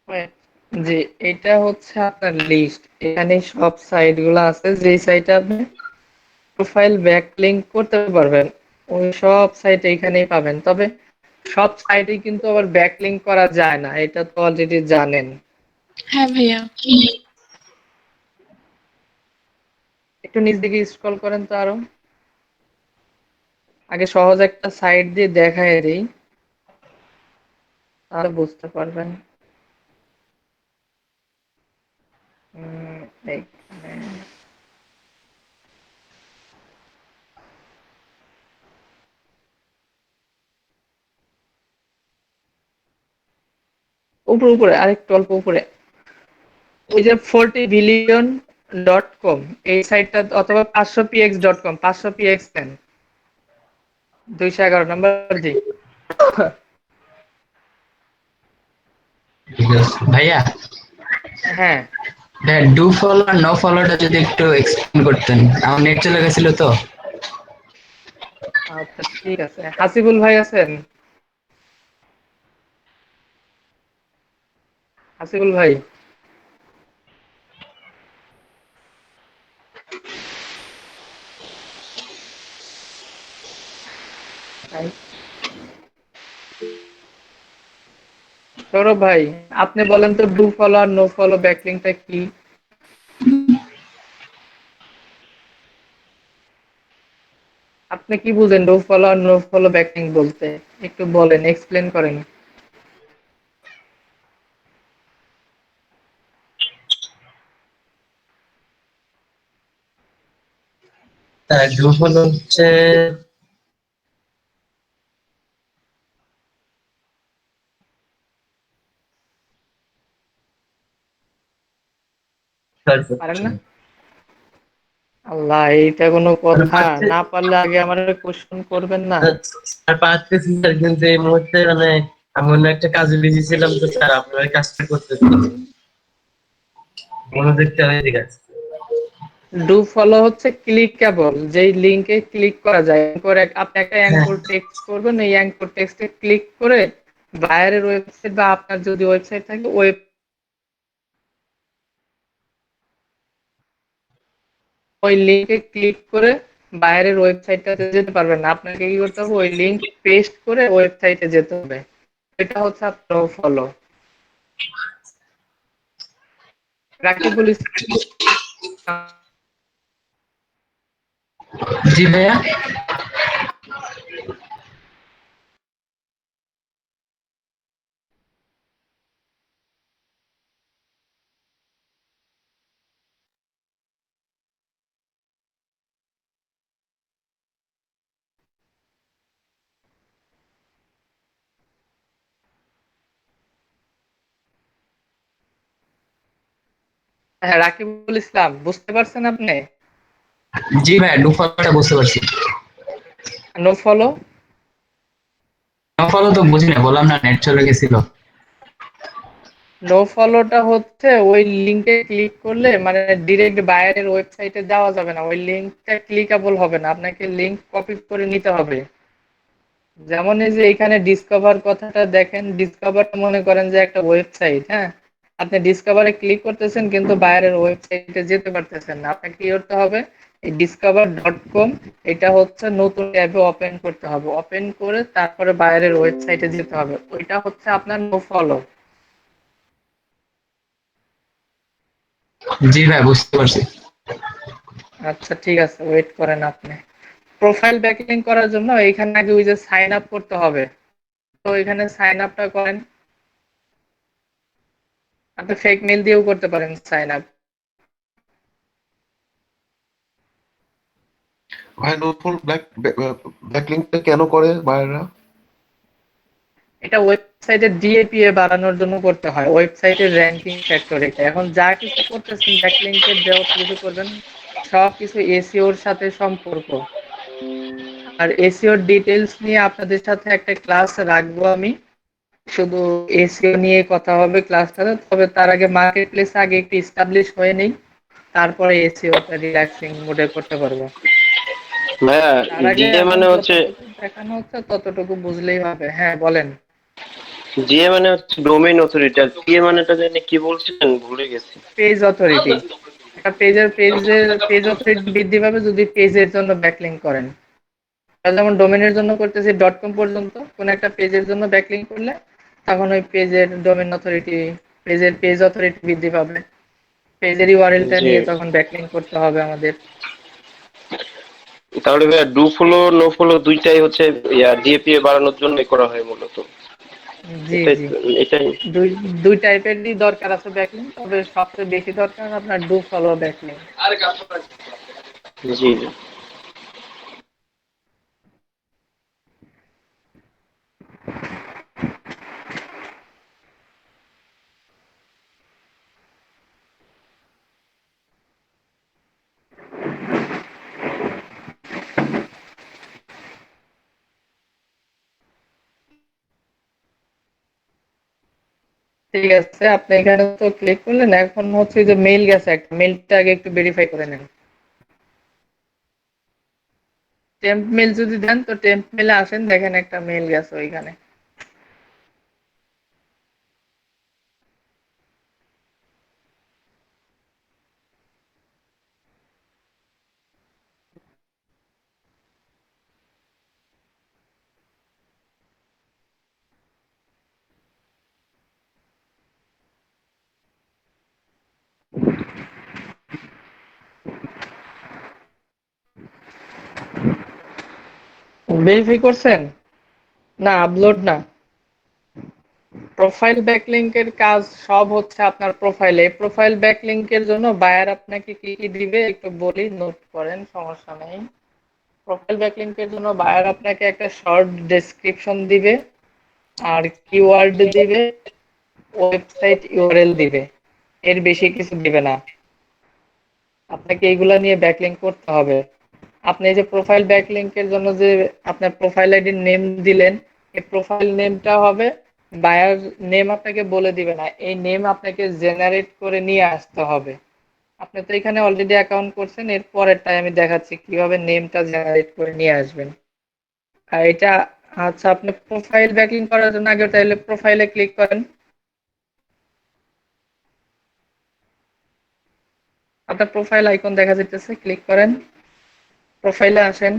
Wait, জি, এটা হচ্ছে আপনার লিস্ট, এখানে সব সাইট গুলো আছে, যে সাইটে আপনি প্রোফাইল ব্যাকলিংক করতে পারবেন ওই সব সাইট এখানেই পাবেন। তবে সব সাইটে কিন্তু আবার ব্যাকলিংক করা যায় না, এটা তো অলরেডি জানেন। হ্যাঁ ভাইয়া। একটু নিচ দিকে স্ক্রল করেন তো আরো, আগে সহজ একটা সাইট দিয়ে দেখায় দিই, তাহলে বুঝতে পারবেন। এইখানে। উপরে উপরে আরেকটু অল্প উপরে, ওই যে 40 billion.com, এই সাইটটা, অথবা 500px.com, 500px নেন, 211 নাম্বার, জি। ভাইয়া, হ্যাঁ ডু ফলো আর নো ফলোটা যদি একটু এক্সপ্লেন করতেন, আমার নেট চলে গেছিল তো। আচ্ছা ঠিক আছে, হাসিবুল ভাই আছেন? হাসিবুল ভাই, ভাই, সৌরভ ভাই, আপনি বলেন তো ডু ফলো আর নো ফলো ব্যাকলিংটা কি? আপনি কি বুঝেন ডু ফলো আর নো ফলো ব্যাকলিং বলতে? একটু বলেন, এক্সপ্লেন করেন। তার ডুফল হচ্ছে পারেন না? আল্লাহ, এইটা কোনো কথা? না পারলে আগে আমার কোশ্চেন করবেন না? স্যার পারতেছি স্যার, কিন্তু এই মুহূর্তে মানে আমি অন্য একটা কাজে বিজি ছিলাম, তো স্যার আপনার ওই কাজটা করতেছি। মনোযোগটা ঠিক আছে। ডু ফলো হচ্ছে ক্লিকেবল, যেই লিংকে ক্লিক করা যায়। করে আপনি একটা হ্যাঁ অ্যাঙ্কর টেক্সট করবেন, এই অ্যাঙ্কর টেক্সটে ক্লিক করে বাইরের ওয়েবসাইট বা আপনার যদি ওয়েবসাইট থাকে ওই লিংকে ক্লিক করে বাইরের ওয়েবসাইটটাতে যেতে পারবেন না। আপনাকে কি করতে হবে, ওই লিংক পেস্ট করে ওয়েবসাইটে যেতে হবে। এটা হচ্ছে আপনার ফলো। রাকিবুল ইসলাম, জি ভাইয়া। হ্যাঁ রাকিবুল ইসলাম, বুঝতে পারছেন আপনি? জি ভাইয়া, ডু ফলোটা বুঝতে পারছি। No follow? নো ফলো তো বুঝি না, বললাম না নেট চলে গেছিল। নো ফলোটা হচ্ছে ওই লিংকে ক্লিক করলে মানে ডিরেক্ট বাইরের ওয়েবসাইটে যাওয়া যাবে না, ওই লিংকটা ক্লিকেবল হবে না, আপনাকে লিংক কপি করে নিতে হবে। যেমন এই যে এখানে ডিসকভার কথাটা দেখেন, ডিসকভার মনে করেন যে একটা ওয়েবসাইট, হ্যাঁ? আপনি ডিসকভারে ক্লিক করতেছেন কিন্তু বাইরের ওয়েবসাইটে যেতে পারতেছেন না। আপনাকে কি করতে হবে, এই discover.com এটা হচ্ছে নতুন ট্যাবে ওপেন করতে হবে, ওপেন করে তারপরে বাইরের ওয়েবসাইটে যেতে হবে। ওইটা হচ্ছে আপনার নো ফলো। জি ভাই, বুঝতে পারছি। আচ্ছা ঠিক আছে, ওয়েট করেন আপনি। প্রোফাইল ব্যাকলিং করার জন্য এখানে আগে ওই যে সাইন আপ করতে হবে, তো এখানে সাইন আপটা করেন। আপনি ফেক মেল দিয়েও করতে পারেন সাইন আপ। ভাই নতুন ব্যাকলিংটা কেন করে বায়াররা? এটা ওয়েবসাইটের ডিএপিএ বাড়ানোর জন্য করতে হয়, ওয়েবসাইটের র্যাঙ্কিং ফ্যাক্টর এটা। এখন যা কিছু করতেছেন ব্যাকলিংকের যত কিছু করবেন সব কিছু এসইওর সাথে সম্পর্ক। আর এসইওর ডিটেলস নিয়ে আপনাদের সাথে একটা ক্লাস রাখবো আমি, শুধু এসইও নিয়ে কথা হবে ক্লাসটাতে। তবে তার আগে মার্কেট প্লেস আগে একটু এস্টাবলিশ হয়ে নেই, তারপরে এসইওটা রিল্যাক্সিং মোডে করতে পারবো। ভাইয়া, তার আগে জিএ এখন মানে হচ্ছে যতটুকু দেখানো হচ্ছে ততটুকু বুঝলেই হবে। হ্যাঁ বলেন। জিএ মানে হচ্ছে ডোমেইন অথরিটি, আর পিএ মানেটা জানি কি বলছিলেন, ভুলে গেছি। Page authority. একটা পেজ অথরিটি বৃদ্ধি পাবে যদি পেজের জন্য ব্যাকলিং করেন। যেমন ডোমেনের জন্য করতেছি .com পর্যন্ত, কোন একটা পেজের জন্য ব্যাকলিং করলে তখন ওই পেজের ডোমেন অথরিটি, পেজ অথরিটি বৃদ্ধি পাবে। পেজের ইউআরএলটা জি, নিয়ে তখন ব্যাকলিং করতে হবে আমাদের। তাহলে ভাইয়া ডু ফলো নো ফলো দুইটাই হচ্ছে ডিএপিএ বাড়ানোর জন্যই করা হয় মূলত। জি এটাই জি, এটাই দুই দুই টাইপেরই দরকার আছে ব্যাকলিং, তবে সবচেয়ে বেশি দরকার আপনার ডু ফলো ব্যাকলিং। জি জি। ঠিক আছে, আপনি এখানে তো ক্লিক করলেন, এখন হচ্ছে যে মেইল গেছে একটা, মেইলটা আগে একটু ভেরিফাই করে নেন। টেম্প মেল যদি দেন তো টেম্প মেলে আসেন, দেখেন একটা মেল গেছে ওইখানে। ভেরিফাই করছেন? না, আপলোড না। প্রোফাইল ব্যাকলিংকের কাজ সব হচ্ছে আপনার প্রোফাইলে। প্রোফাইল ব্যাকলিংকের জন্য বায়ার আপনাকে কি কি দিবে একটু বলি, নোট করেন, সমস্যা নেই। প্রোফাইল ব্যাকলিংকের জন্য বায়ার আপনাকে একটা শর্ট ডেসক্রিপশন দিবে, আর কিওয়ার্ড দিবে, ওয়েবসাইট ইউআরএল দিবে। এর বেশি কিছু দিবে না। আপনাকে এইগুলা নিয়ে ব্যাকলিংক করতে হবে। আপনি এই যে প্রোফাইল ব্যাকলিংকের জন্য যে আপনার প্রোফাইল আইডির নেম দিলেন, এই প্রোফাইল নেমটা হবে বায়ার নেম, আপনাকে বলে দিবে না। এই নেম আপনাকে জেনারেট করে নিয়ে আসতে হবে। আপনি তো এখানে অলরেডি অ্যাকাউন্ট করছেন, এর পরেরটাই আমি দেখাচ্ছি কিভাবে নেমটা জেনারেট করে নিয়ে আসবেন। আর এটা, আচ্ছা, আপনি প্রোফাইল ব্যাকলিং করার জন্য আগে তাহলে প্রোফাইলে ক্লিক করেন। আপনার প্রোফাইল আইকন দেখা যাইতেছে, ক্লিক করেন, প্রোফাইলে আসেন।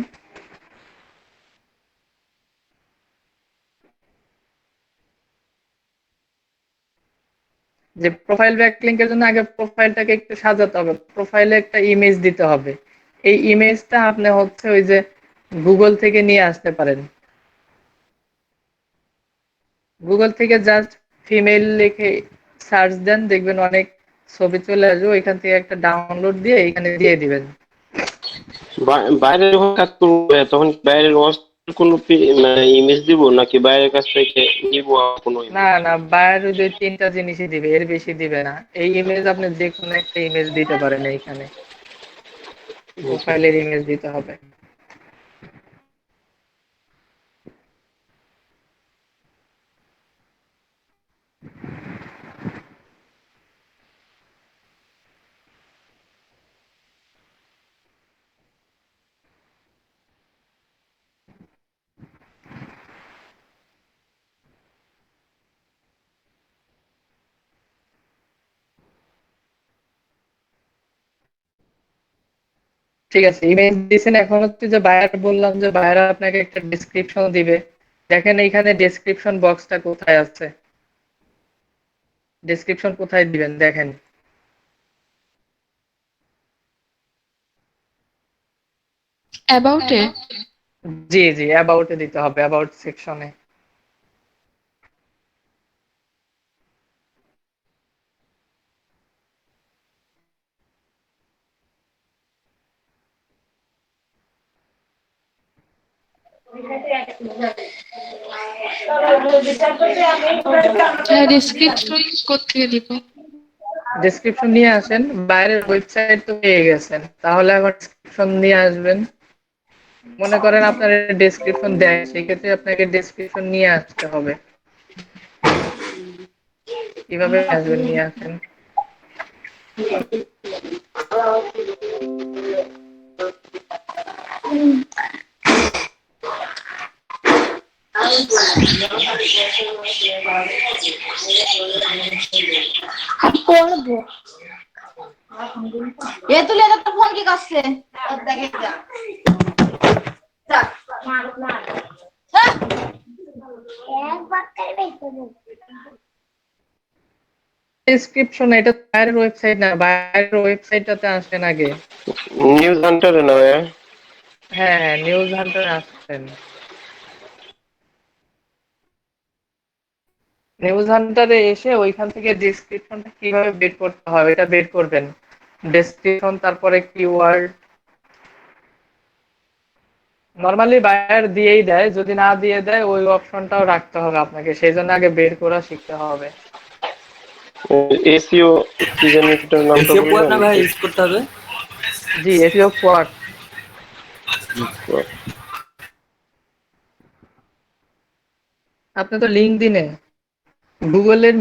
যে প্রোফাইল ব্যাকলিংকের জন্য আগে প্রোফাইলটাকে একটু সাজাতে হবে, প্রোফাইলে একটা ইমেজ দিতে হবে। এই ইমেজটা আপনি হচ্ছে ওই যে গুগল থেকে নিয়ে আসতে পারেন। গুগল থেকে জাস্ট ফিমেল লিখে সার্চ দেন, দেখবেন অনেক ছবি চলে আসবে, ওইখান থেকে একটা ডাউনলোড দিয়ে এখানে দিয়ে দিবেন। বাইরে যখন কাজ করবো তখন বাইরের কোনো মানে ইমেজ দিব নাকি বাইরের কাছ থেকে নিব কোনো না, ইমেজ? না, বাইরে ওই 3টা জিনিসই দিবে, এর বেশি দিবে না। এই ইমেজ আপনি যে কোনো একটা ইমেজ দিতে পারেন, এইখানে প্রোফাইলের ইমেজ দিতে হবে। ঠিক আছে, ইমেজ দিয়েছেন। এখন হচ্ছে যে বায়ার বললাম যে বায়ার আপনাকে একটা ডেসক্রিপশন দিবে। দেখেন এইখানে ডেসক্রিপশন বক্সটা কোথায় আছে, ডেসক্রিপশন কোথায় দিবেন দেখেন। অ্যাবাউটে। জি, জি, অ্যাবাউটে দিতে হবে, অ্যাবাউট সেকশনে। হ্যাঁ, ডেসক্রিপশন কোত্থেকে দিব? ডেসক্রিপশন নিয়ে আসেন, বাইরের ওয়েবসাইট তো পেয়ে গেছেন, তাহলে এখন ডেসক্রিপশন নিয়ে আসবেন। মনে করেন আপনার ডেসক্রিপশন দেয়, সেক্ষেত্রে আপনাকে ডেসক্রিপশন নিয়ে আসতে হবে। কিভাবে আসবেন, নিয়ে আসেন। পড়বো এ তুলে তো ফোন কি করছে দেখে যা ডেসক্রিপশন, এটা বাইরের ওয়েবসাইট না, বাইরের ওয়েবসাইটটাতে আসেন আগে। নিউজ হান্টারে না ভাইয়া? হ্যাঁ, হ্যাঁ, নিউজ হান্টারে আসছেন। নিউজ হান্টারে এসে ওইখান থেকে ডেসক্রিপশনটা কিভাবে বের করতে হয় এটা বের করবেন। ডেসক্রিপশন, তারপরে কিওয়ার্ড। নরমালি বায়ার দিয়েই দেয়, যদি না দিয়ে দেয় ওই অপশনটাও রাখতে হবে আপনাকে, সেই জন্য আগে বের করা শিখতে হবে। এসিও কি জানি এটার নামটা এসিও কোড বললেন? না ভাই ইউজ করতে হবে? জি, এসইও কোয়াড। আপনি তো লিঙ্কডইনে, গুগলের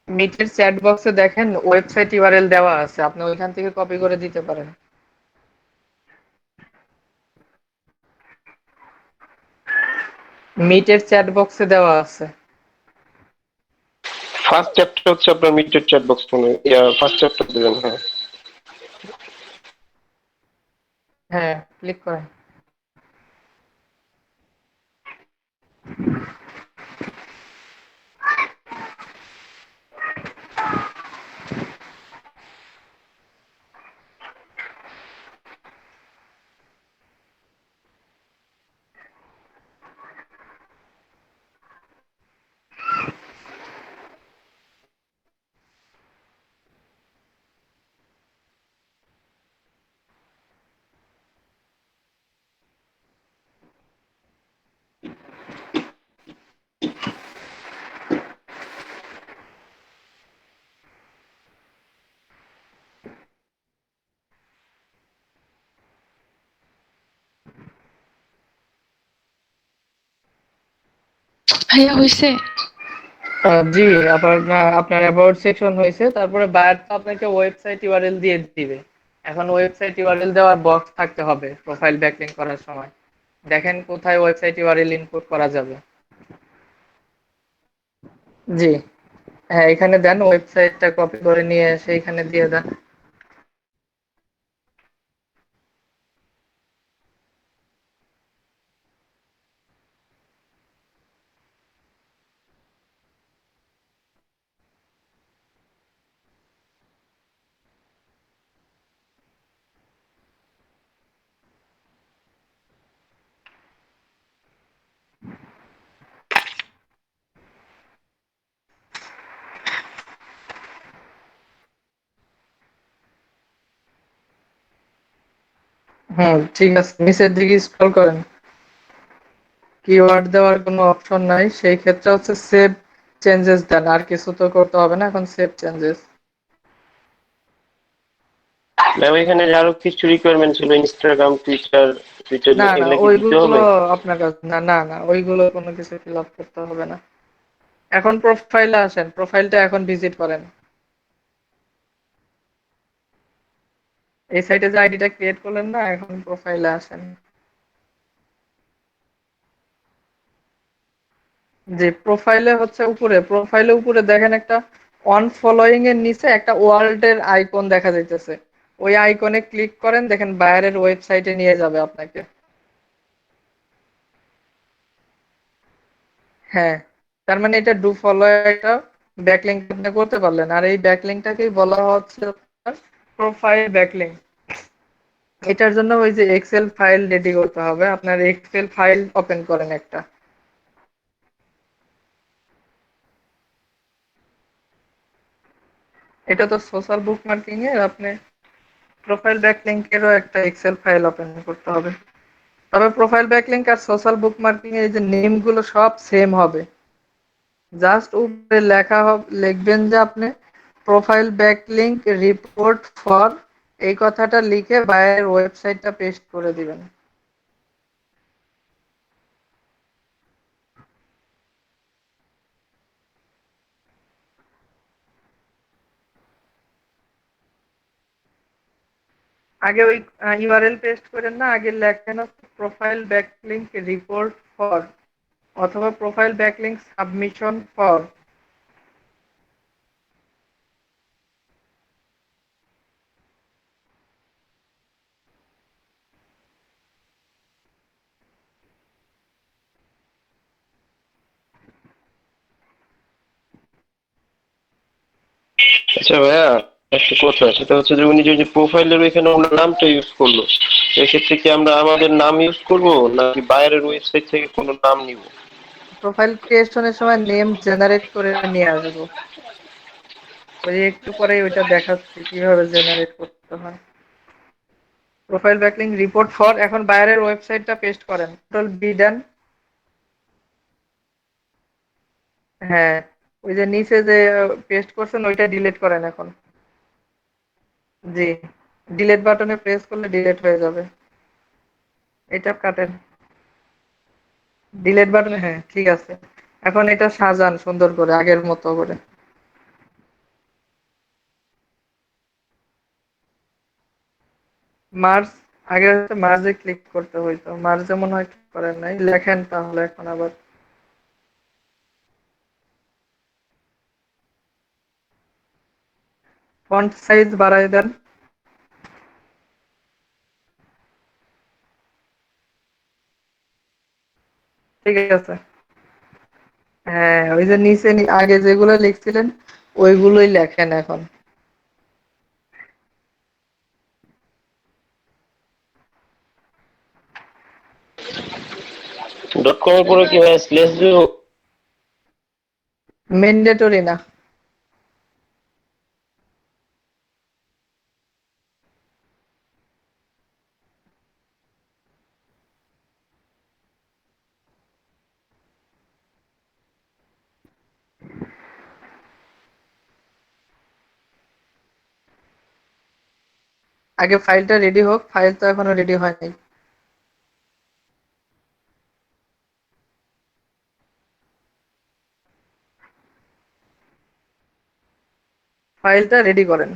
মিটের চ্যাট বক্সে দেখেন ওয়েবসাইট ইউআরএল দেওয়া আছে, আপনি ওইখান থেকে কপি করে দিতে পারেন। মিটের চ্যাট বক্সে দেওয়া আছে। ফার্স্ট চ্যাপ্টার হচ্ছে আপনার মিটের চ্যাট বক্স, মনে ফার্স্ট চ্যাপ্টার দিবেন। হ্যাঁ, হ্যাঁ, ক্লিক করেন। ভাইয়া হইছে? জি, আবার আপনার অ্যাবাউট সেকশন হয়েছে, তারপরে বায়ার তো আপনাকে ওয়েবসাইট ইউআরএল দিয়ে দিবে। এখন ওয়েবসাইট ইউআরএল দেওয়ার বক্স থাকতে হবে প্রোফাইল ব্যাকলিংক করার সময়। দেখেন কোথায় ওয়েবসাইট ইউআরএল ইনপুট করা যাবে। জি, হ্যাঁ, এখানে দেন, ওয়েবসাইটটা কপি করে নিয়ে এসে এখানে দিয়ে দেন। হুম, ঠিক আছে, নিচের দিকে স্ক্রল করেন। কিওয়ার্ড দেওয়ার কোনো অপশন নাই, সেই ক্ষেত্রে হচ্ছে সেভ চেঞ্জেস দেন, আর কিছু তো করতে হবে না, এখন সেভ চেঞ্জেস। ম্যাম এখানে আরো কিছু রিকোয়ারমেন্ট ছিল, ইনস্টাগ্রাম, টুইটার, টুইটার না না, এগুলা কি দিতে ওইগুলো হবে? আপনার কাছে না, না না, ওইগুলো কোনো কিছু ফিল আপ করতে হবে না। এখন প্রোফাইলে আসেন, প্রোফাইলটা এখন ভিজিট করেন। এই সাইটে যে আইডিটা ক্রিয়েট করলেন না, এখন প্রোফাইলে আসেন। যে প্রোফাইলে হচ্ছে উপরে, প্রোফাইলে উপরে দেখেন একটা অন ফলোয়িং এর নিচে একটা ওয়ার্ল্ড এর আইকন দেখা যাইতেছে। ওই আইকনে ক্লিক করেন, দেখেন বাইরের ওয়েবসাইটে নিয়ে যাবে আপনাকে। হ্যাঁ, তার মানে এটা ডু ফলো, একটা ব্যাকলিংক আপনি করতে পারলেন, আর এই ব্যাকলিংকটাকেই বলা হচ্ছে প্রোফাইল ব্যাকলিংক। এটার জন্য ওই যে এক্সেল ফাইল রেডি করতে হবে, আপনার এক্সেল ফাইল ওপেন করেন একটা। এটা তো সোশ্যাল বুকমার্কিং এর, আপনি প্রোফাইল ব্যাকলিংকেরও একটা এক্সেল ফাইল ওপেন করতে হবে। তবে প্রোফাইল ব্যাকলিংক আর সোশ্যাল বুকমার্কিং এর যে নেম গুলো সব সেম হবে। জাস্ট উপরে লেখা হবে, লিখবেন যে আপনি প্রোফাইল ব্যাকলিংক রিপোর্ট ফর, এই কথাটা লিখে বাইরের ওয়েবসাইটটা পেস্ট করে দিবেন। আগে ওই ইউআরএল পেস্ট করেন না, আগে লেখেন প্রোফাইল ব্যাকলিংক রিপোর্ট ফর, অথবা প্রোফাইল ব্যাকলিংক সাবমিশন ফর। আচ্ছা ভাইয়া, একটা কথা, সেটা হচ্ছে যে উনি যে প্রোফাইলের ওইখানে ওনার নামটা ইউজ করলো, এক্ষেত্রে কি আমরা আমাদের নাম ইউজ করব নাকি বাইরের ওয়েবসাইট থেকে কোনো নাম নিব? প্রোফাইল ক্রিয়েশনের সময় নেম জেনারেট করে নিয়ে আসবো, ওই একটু পরে ওইটা দেখাচ্ছি কিভাবে জেনারেট করতে হয়। প্রোফাইল ব্যাকলিংক রিপোর্ট ফর, এখন বাইরের ওয়েবসাইটটা পেস্ট করেন, কন্ট্রোল বি দেন। হ্যাঁ, ওই যে নিচে যে পেস্ট করছেন ওইটা ডিলিট করেন এখন। জি, ডিলিট বাটনে প্রেস করলে ডিলিট হয়ে যাবে। এটা কাটেন, ডিলিট বাটনে, হ্যাঁ ঠিক আছে। এখন এটা সাজান সুন্দর করে আগের মতো করে। মার্জ, আগে হচ্ছে মার্জে ক্লিক করতে হইতো, মার্জে মনে হয় ক্লিক করেন নাই, লেখেন তাহলে এখন আবার। ফন্ট সাইজ বাড়াই দেন। ঠিক আছে, হ্যাঁ ওই যে নিচে আগে যেগুলো লিখছিলেন ওইগুলোই লেখেন এখন। ডট কম এর পরে কি ভাইয়া স্ল্যাশ দিব? ম্যান্ডেটরি না। আগে ফাইলটা রেডি হোক, ফাইল তো এখনো রেডি হয় নাই। ফাইলটা রেডি করেন।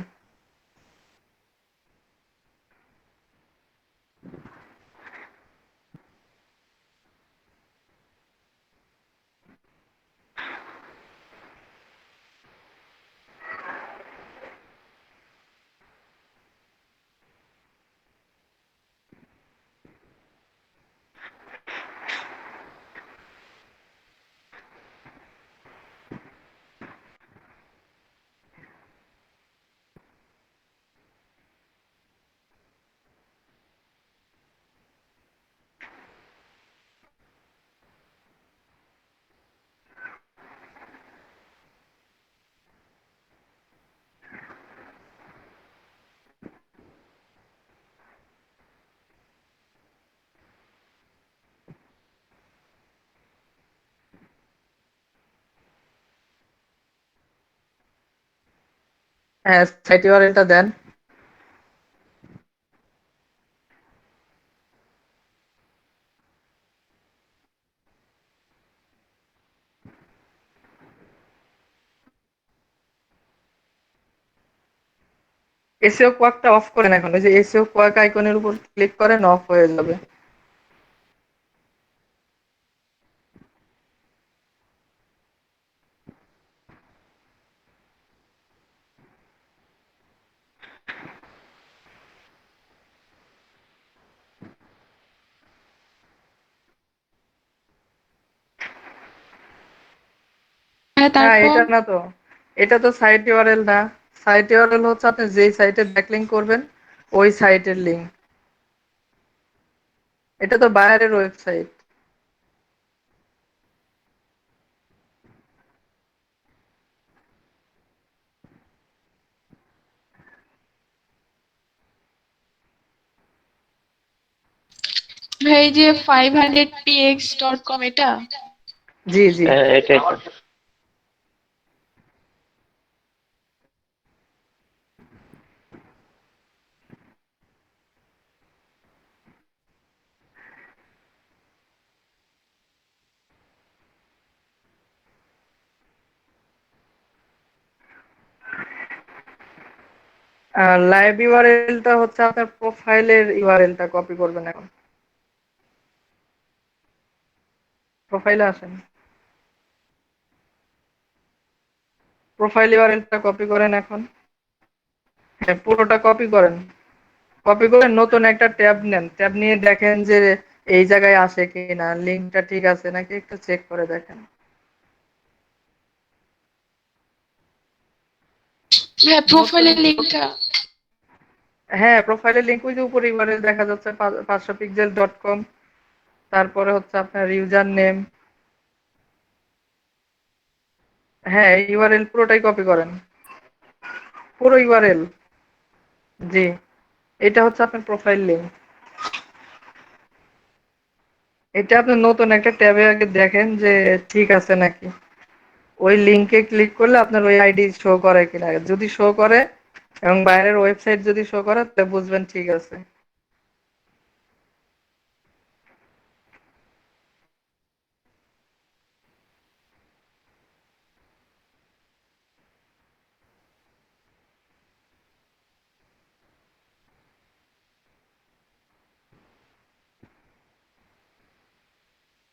হ্যাঁ, সাইট ইউআরএলটা দেন। এসইও কোয়াকটা অফ করেন এখন। ওই যে এসইও কোয়াক আইকনের উপর ক্লিক করেন, অফ হয়ে যাবে। হ্যাঁ, না, তারপর? এটা না তো। এটা তো সাইট ইউআরএল না। সাইট ইউআরএল হচ্ছে আপনি যেই সাইটে ব্যাকলিংক করবেন ওই সাইটের লিংক। এটা তো বাইরের ওয়েবসাইট। ভাই, এই যে 500px.com এটা? জি জি। হ্যাঁ, এটাই। লাইভ ইউআরএলটা হচ্ছে আপনার প্রোফাইলের ইউআরএলটা কপি করবেন এখন। প্রোফাইলে আসেন। প্রোফাইল ইউআরএলটা কপি করেন এখন। হ্যাঁ, পুরোটা কপি করেন। কপি করে নতুন একটা ট্যাব নেন। ট্যাব নিয়ে দেখেন যে এই জায়গায় আসে কিনা, লিঙ্কটা ঠিক আছে নাকি একটু চেক করে দেখেন। হ্যাঁ, নতুন প্রোফাইলের লিঙ্কটা। হ্যাঁ, প্রোফাইলের লিঙ্ক ওই যে উপরে ইউআরএল দেখা যাচ্ছে 500pixel.com। তারপরে হচ্ছে আপনার ইউজার নেম। হ্যাঁ, ইউআরএল পুরোটাই কপি করেন। পুরো ইউআরএল। জি, এটা হচ্ছে আপনার প্রোফাইল লিঙ্ক। এটা আপনি নতুন একটা ট্যাবে আগে দেখেন যে ঠিক আছে নাকি। ওই লিংকে ক্লিক করলে আপনার ওই আইডি শো করে কিনা। যদি শো করে এবং বাইরের ওয়েবসাইট যদি শো করে তাহলে বুঝবেন ঠিক আছে।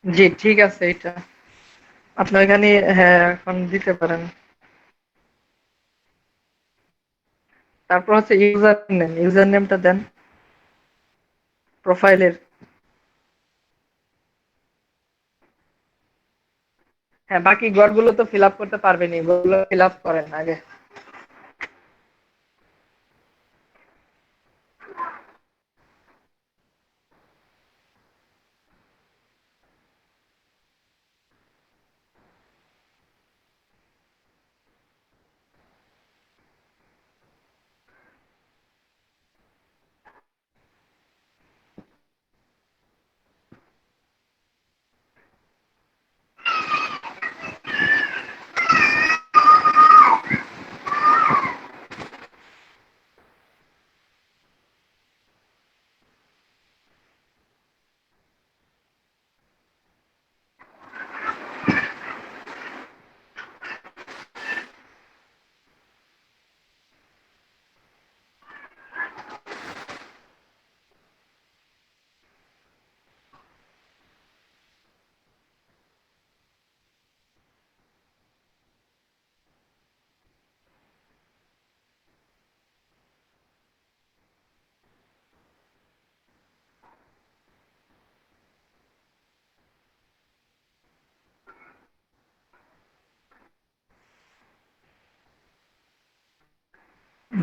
জি, ঠিক আছে এটা। আপনি ওইখানে হ্যাঁ এখন দিতে পারেন। তারপর হচ্ছে ইউজার নেমটা দেন প্রোফাইলের। হ্যাঁ, বাকি ঘরগুলো তো ফিল আপ করতে পারবেনই, ওগুলো ফিল আপ করেন আগে।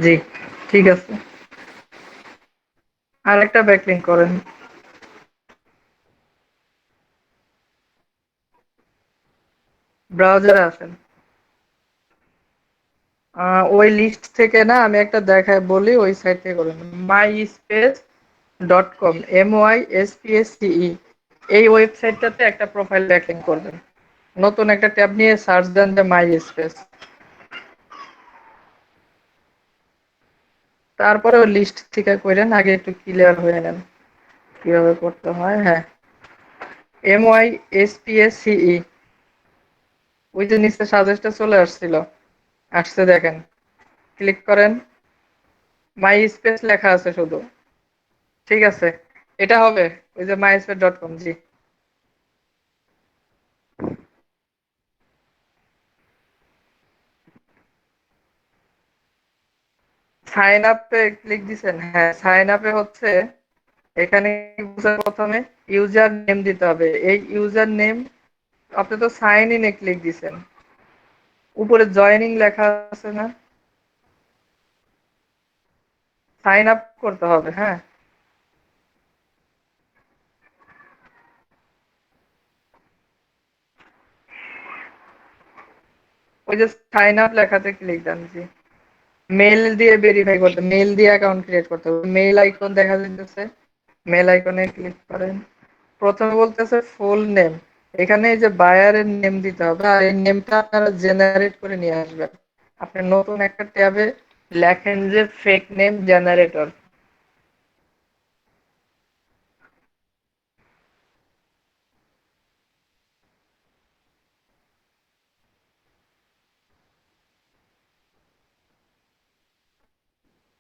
জি, ঠিক আছে। আরেকটা ব্যাকলিঙ্ক করেন। ব্রাউজারে আসেন। ওই লিস্ট থেকে না আমি একটা দেখায় বলি, ওই সাইট থেকে করেন। myspace.com, MYSPACE, এই ওয়েবসাইটটাতে একটা প্রোফাইল ব্যাকলিঙ্ক করবেন। নতুন একটা ট্যাব নিয়ে সার্চ দেন যে মাই স্পেস, তারপরে ওই লিস্ট থেকে করেন। আগে একটু ক্লিয়ার হয়ে নেন কিভাবে করতে হয়। হ্যাঁ, MYSPACE, ওই যে নিচে সাজেস্টে চলে আসছিল, আসছে দেখেন, ক্লিক করেন। মাই স্পেস লেখা আছে শুধু, ঠিক আছে? এটা হবে ওই যে myspace.com। জি, সাইন আপে ক্লিক দিছেন? হ্যাঁ, সাইন আপে হচ্ছে এখানে কি বুঝার, প্রথমে ইউজার নেম দিতে হবে। এই ইউজার নেম, আপনি তো সাইন ইনে ক্লিক দিছেন, উপরে জয়েনিং লেখা আছে না, সাইন আপ করতে হবে। হ্যাঁ, ওই যে সাইন আপ লেখাতে ক্লিক দেন। জি, মেল দিয়ে ভেরিফাই করতে, মেল দিয়ে অ্যাকাউন্ট ক্রিয়েট করতে হবে। মেল আইকন দেখা যাচ্ছে, মেল আইকনে ক্লিক করেন। প্রথমে বলতেছে ফুল নেম, এখানে এই যে বায়ারের নেম দিতে হবে, আর এই নেমটা আপনারা জেনারেট করে নিয়ে আসবেন। আপনি নতুন একটা ট্যাবে লেখেন যে ফেক নেম জেনারেটর।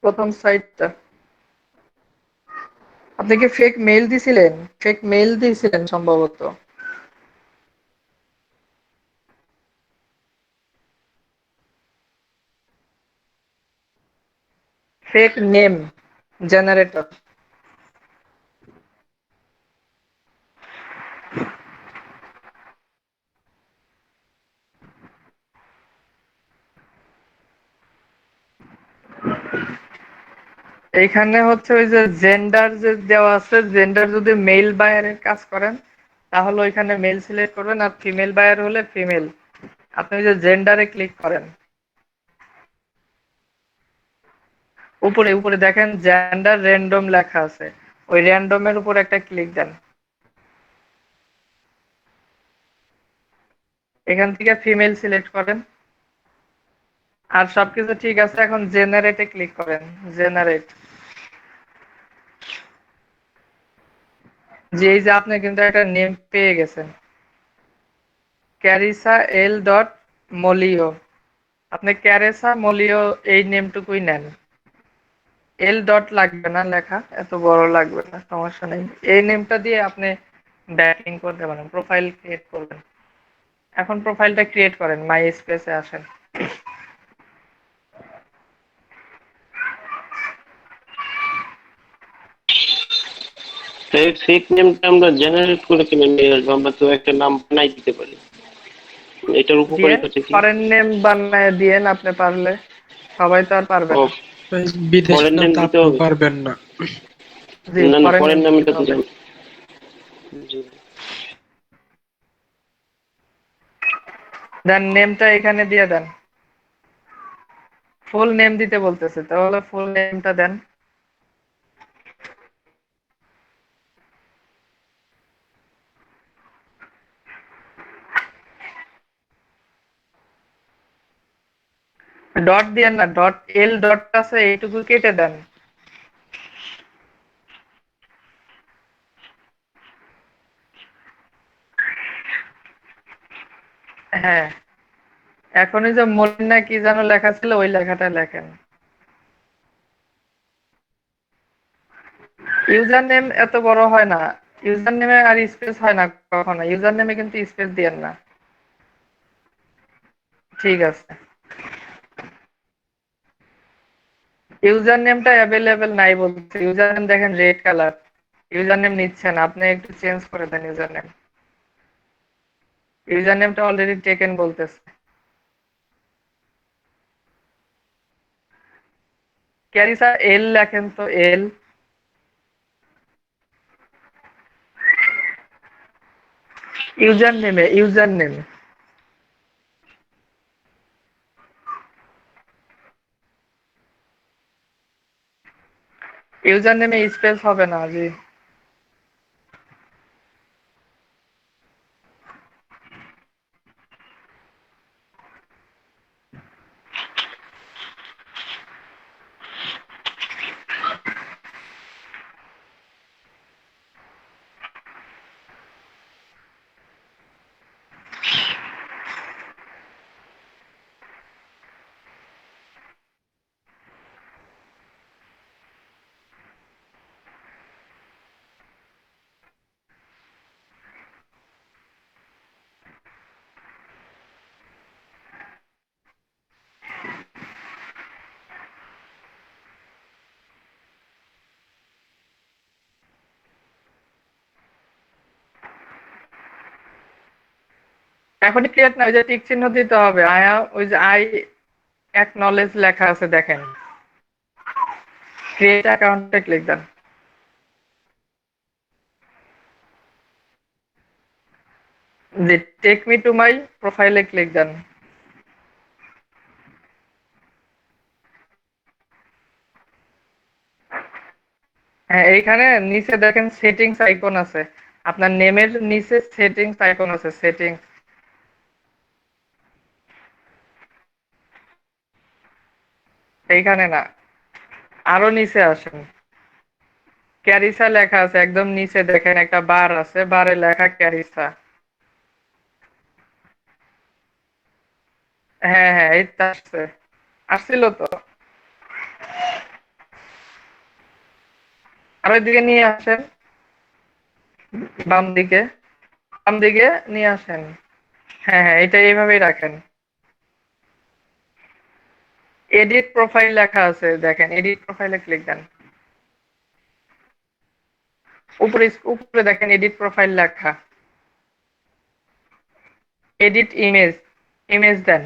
প্রথম সাইটটা, আপনি কি ফেক মেল দিছিলেন? ফেক মেল দিয়েছিলেন সম্ভবত। Fake name generator. এইখানে হচ্ছে ওই যে জেন্ডার যে দেওয়া আছে, জেন্ডার যদি মেল বায়ারের কাজ করেন তাহলে ওইখানে মেল সিলেক্ট করবেন, আর ফিমেল বায়ার হলে ফিমেল। আপনি ওই যে জেন্ডারে ক্লিক করেন, উপরে উপরে দেখেন জেন্ডার র্যান্ডম লেখা আছে, ওই র্যান্ডমের উপর একটা ক্লিক দেন। এখান থেকে ফিমেল সিলেক্ট করেন, আর সবকিছু ঠিক আছে। এখন জেনারেটে ক্লিক করেন, জেনারেট। যে এই যে আপনি কিন্তু একটা নেম পেয়ে গেছেন, ক্যারিসা এল ডট মলিও। আপনি ক্যারেসা মলিও এই নেমটুকুই নেন, এল ডট লাগবে না লেখা, এত বড় লাগবে না, সমস্যা নেই। এই নেমটা দিয়ে আপনি ব্যাকিং করতে পারেন, প্রোফাইল ক্রিয়েট করবেন। এখন প্রোফাইলটা ক্রিয়েট করেন, মাই স্পেসে আসেন। ফেক নেমটা আমরা জেনারেট করে কিনে নিয়ে আসবো, আমরা তো একটা নাম বানাই দিতে পারি। এটার দিয়েন, উপকারিতাটা কি? ফরেন নেম বানায় দিয়েন আপনি পারলে, সবাই তো আর পারবে ও, না। বিদেশি ফরেন নাম নেম তো দিতে আপনি হবে? পারবেন না। জি, না না, ফরেন নেম ফরেন নাম দিতে এটা তো হবে। জানি। জি। দেন নেমটা এখানে দিয়ে দেন, ফুল নেম দিতে বলতেছে, তাহলে ফুল নেমটা দেন। ডট দিয়েন না, ডট এল ডট আছে এইটুকু কেটে দেন। হ্যাঁ, এখনই যে মলিনা কি যেন লেখা ছিল ওই লেখাটা লেখেন। ইউজার নেম এত বড় হয় না, ইউজার নেমে আর স্পেস হয় না কখনো, ইউজার নেমে কিন্তু স্পেস দিয়েন না। ঠিক আছে, ইউজার নেমটা অ্যাভেলেবেল নাই বলছে। ইউজার নেম দেখেন রেড কালার, ইউজার নেম নিচ্ছে না, আপনি একটু চেঞ্জ করে দেন ইউজার নেম। ইউজার নেমটা অলরেডি টেকেন বলতেছে। ক্যারিসা এল লেখেন তো, এল। ইউজার নেমে স্পেস হবে না জি। এখনই ক্রিয়েট না, ওই যে টিক চিহ্ন দিতে হবে। ওই যে আই অ্যাকনলেজ লেখা আছে দেখেন, ক্রিয়েট অ্যাকাউন্টে ক্লিক দেন। যে টেক মি টু মাই প্রোফাইলে ক্লিক দেন। হ্যাঁ, এইখানে নিচে দেখেন সেটিংস আইকন আছে, আপনার নেমের নিচে সেটিংস আইকন আছে, সেটিংস। এইখানে না, আরো নিচে আসেন, ক্যারিসা লেখা আছে একদম নিচে, দেখেন একটা বার আছে, বারে লেখা ক্যারিসা। হ্যাঁ হ্যাঁ, এই তো আসছে, আসছিল তো। আর ওইদিকে নিয়ে আসেন, বাম দিকে, বাম দিকে নিয়ে আসেন। হ্যাঁ হ্যাঁ, এটা এইভাবেই রাখেন। এডিট প্রোফাইল লেখা আছে দেখেন, এডিট প্রোফাইলে ক্লিক দেন। উপরে উপরে দেখেন এডিট প্রোফাইল লেখা, এডিট ইমেজ, ইমেজ দেন।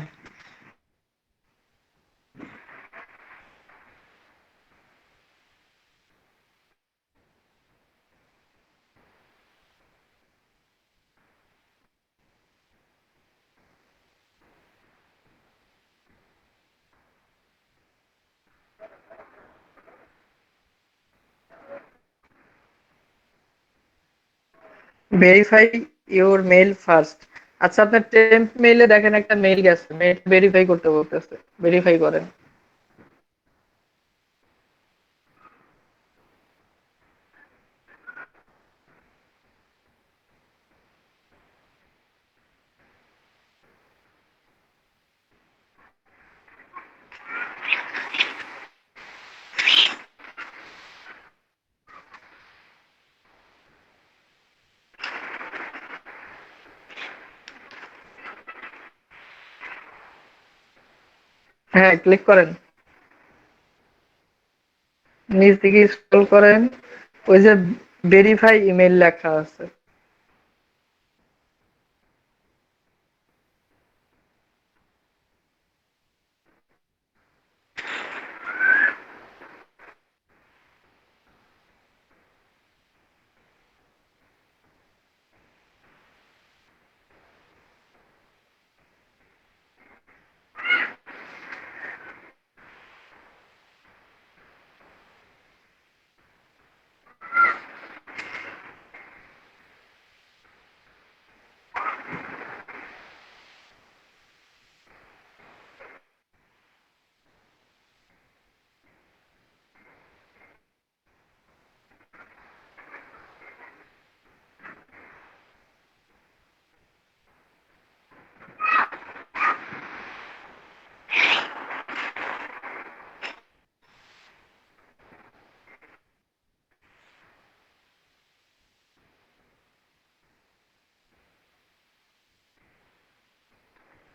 Verify your mail first. আচ্ছা, আপনার টেম্প মেইলে দেখেন একটা মেইল গেছে, মেইল ভেরিফাই করতে বলতেছে, ভেরিফাই করেন। হ্যাঁ, ক্লিক করেন, নিচ দিকে স্ক্রল করেন, ওই যে ভেরিফাই ইমেল লেখা আছে।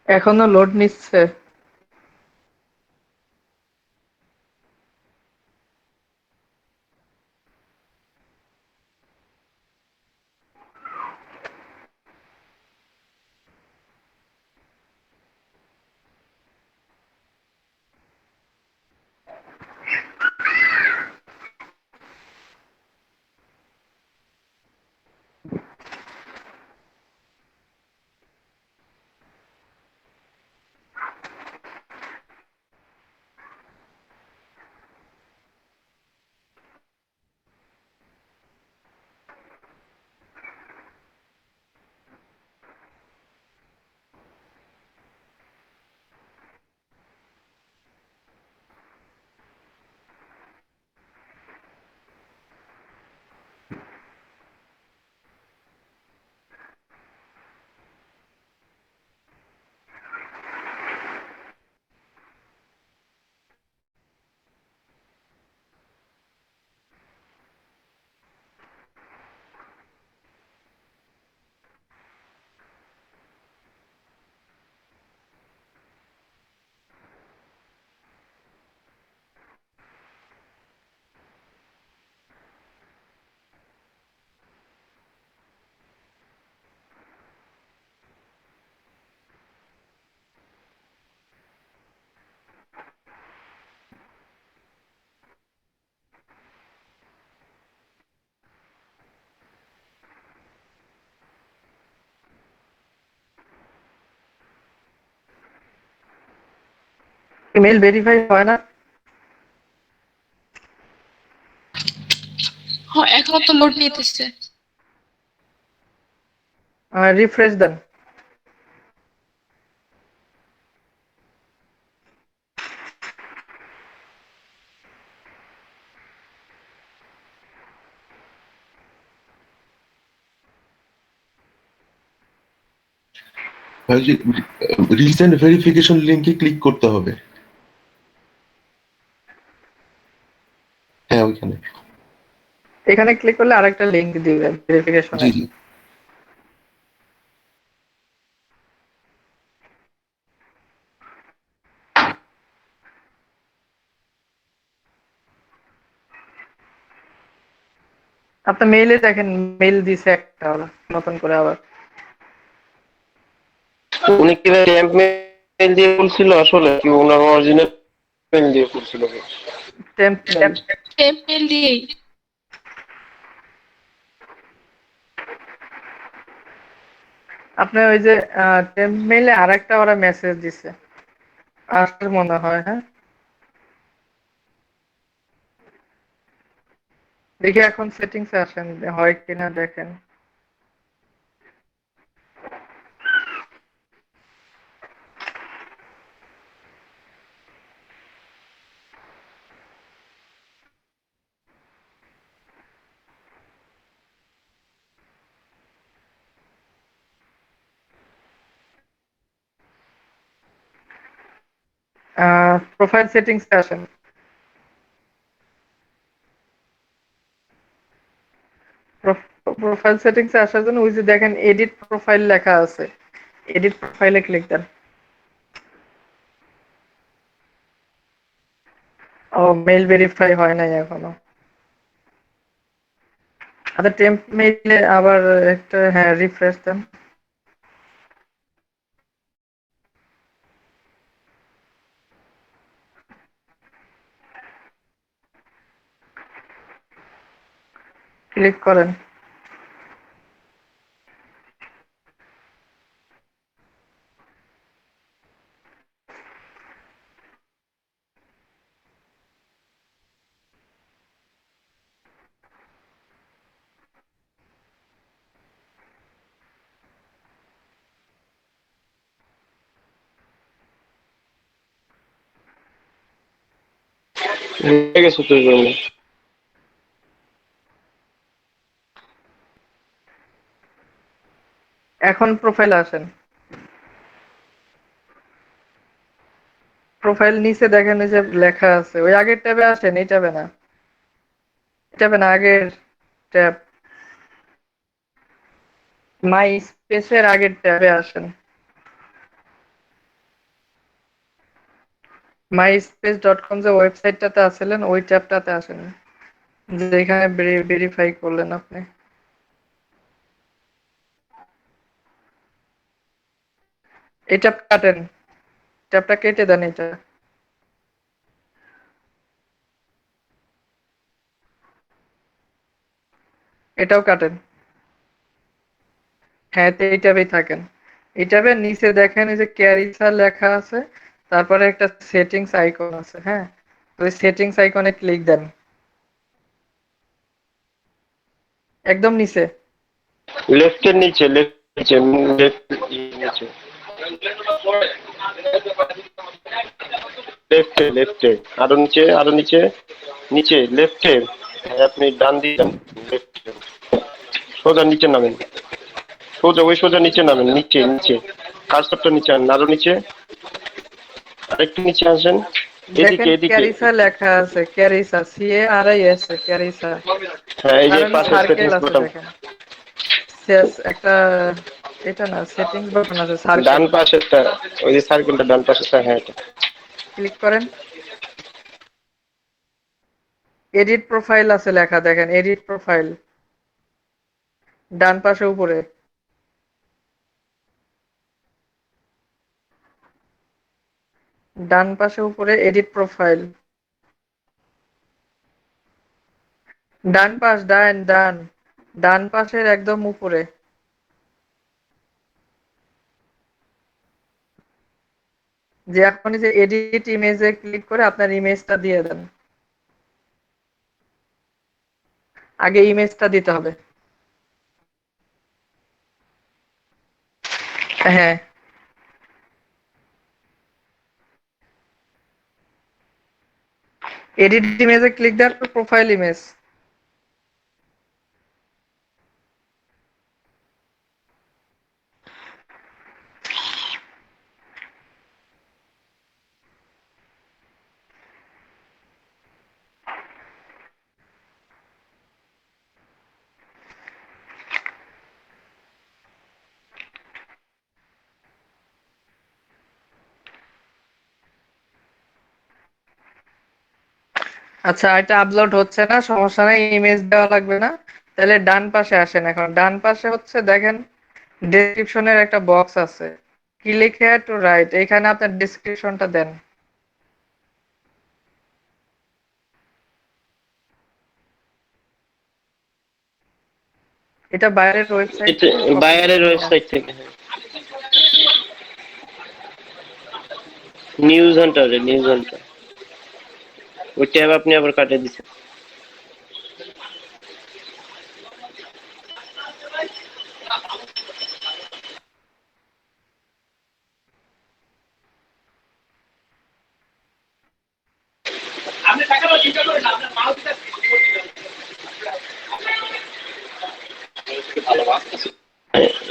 এখনো লোড নিচ্ছে। মেল ভেরিফাই হয় না? হ্যাঁ, এখনো তো লোড নিতেছে। রিফ্রেশ দেন। ভাইজি, রিসেন্ট ভেরিফিকেশন লিংকে ক্লিক করতে হবে। হ্যাঁ, ওইখানে। এখানে ক্লিক করলে আরেকটা লিংক দিবে জি ভেরিফিকেশনে। জি। আপনার মেইলে দেখেন, মেইল দিছে একটা ওরা নতুন করে আবার। উনি কি র্যাম্প মেল দিয়ে বলছিল আসলে কি ওনার অরিজিনাল মেল দিয়ে বলছিল? Temp mail. টেম্প মেল দিয়েই। আপনার ওই যে টেম্প মেইলে আরেকটা ওরা মেসেজ দিছে আসলে মনে হয়। হ্যাঁ, দেখি এখন সেটিংসে আসেন হয় কিনা দেখেন। প্রোফাইল সেটিংসে আসেন। প্রোফাইল সেটিংসে আসার জন্য ওই যে দেখেন এডিট প্রোফাইল লেখা আছে, এডিট প্রোফাইলে ক্লিক দেন। ও, মেইল ভেরিফাই হয় নাই এখনো। আচ্ছা, টেম্প মেইলে আবার একটা, হ্যাঁ, রিফ্রেশ দেন। ক্লিক করেন। হয়ে গেছে তো জন্য। এখন প্রোফাইলে আসেন। প্রোফাইল নিচে দেখেন ওই যে লেখা আছে, ওই আগের ট্যাবে আসেন, এই ট্যাবে না, এই ট্যাবে না, আগের ট্যাব, মাই স্পেসের আগের ট্যাবে আসেন। myspace.com যে ওয়েবসাইটটাতে আছিলেন ওই ট্যাবটাতে আসেন, যেখানে ভেরিফাই করলেন আপনি। এই ট্যাব কাটেন, ট্যাবটা কেটে দেন। এটা এটাও কাটেন। হ্যাঁ, তো এই ট্যাবেই থাকেন। এই ট্যাবের নিচে দেখেন এই যে ক্যারিসা লেখা আছে, তারপরে একটা সেটিংস আইকন আছে। হ্যাঁ, তো ওই সেটিংস আইকনে ক্লিক দেন, একদম নিচে। লেফটের নিচে, লেফট নিচে, লেফট নিচে, লেফটে লেফটে, আরো নিচে, আরো নিচে, নিচে লেফটে। আপনি ডান দিয়ে যান, লেফটে, সোজা নিচে নামেন, সোজা ওই সোজা নিচে নামেন, নিচে নিচে, কার্সরটা নিচে আনেন, আরো নিচে, আরেকটু নিচে আসেন, এদিকে দেখেন এদিকে। ক্যারিসা লেখা আছে, ক্যারিসা, CARIS, ক্যারিসা। হ্যাঁ, এই যে আর পাশে সার্কেল সেটিংস আছে বাটন, দেখেন, একটা, এটা না, সেটিংস বাটন আছে, ডান সার্কেল। পাশেরটা, ওই যে সার্কেলটা ডান পাশেরটা, হ্যাঁ এটা। ক্লিক করেন। এডিট প্রোফাইল আছে লেখা, দেখেন এডিট প্রোফাইল, ডান পাশে উপরে। ডান পাশে উপরে এডিট প্রোফাইল, ডান পাশ, ডান ডান, ডান পাশের একদম উপরে। যে এখন এই যে এডিট ইমেজে ক্লিক করে আপনার ইমেজটা দিয়ে দেন। আগে ইমেজটা দিতে হবে। হ্যাঁ, এডিট ইমেজে ক্লিক দেওয়ার পর প্রোফাইল ইমেজ। আচ্ছা, এটা আপলোড হচ্ছে না, সমস্যা নাই, ইমেজ দেওয়া লাগবে না। তাহলে ডান পাশে আসেন। এখন ডান পাশে হচ্ছে দেখেন ডেসক্রিপশনের একটা বক্স আছে, ক্লিক হেয়ার টু রাইট, এখানে আপনার ডেসক্রিপশনটা দেন। এটা বাইরের ওয়েবসাইট এটা থেকে কপি বায়ারের করতে হবে। ওয়েবসাইট থেকে, হ্যাঁ। নিউজ হান্টারে, নিউজ হান্টার, ওই ট্যাব আপনি আবার কাটে দিচ্ছেন।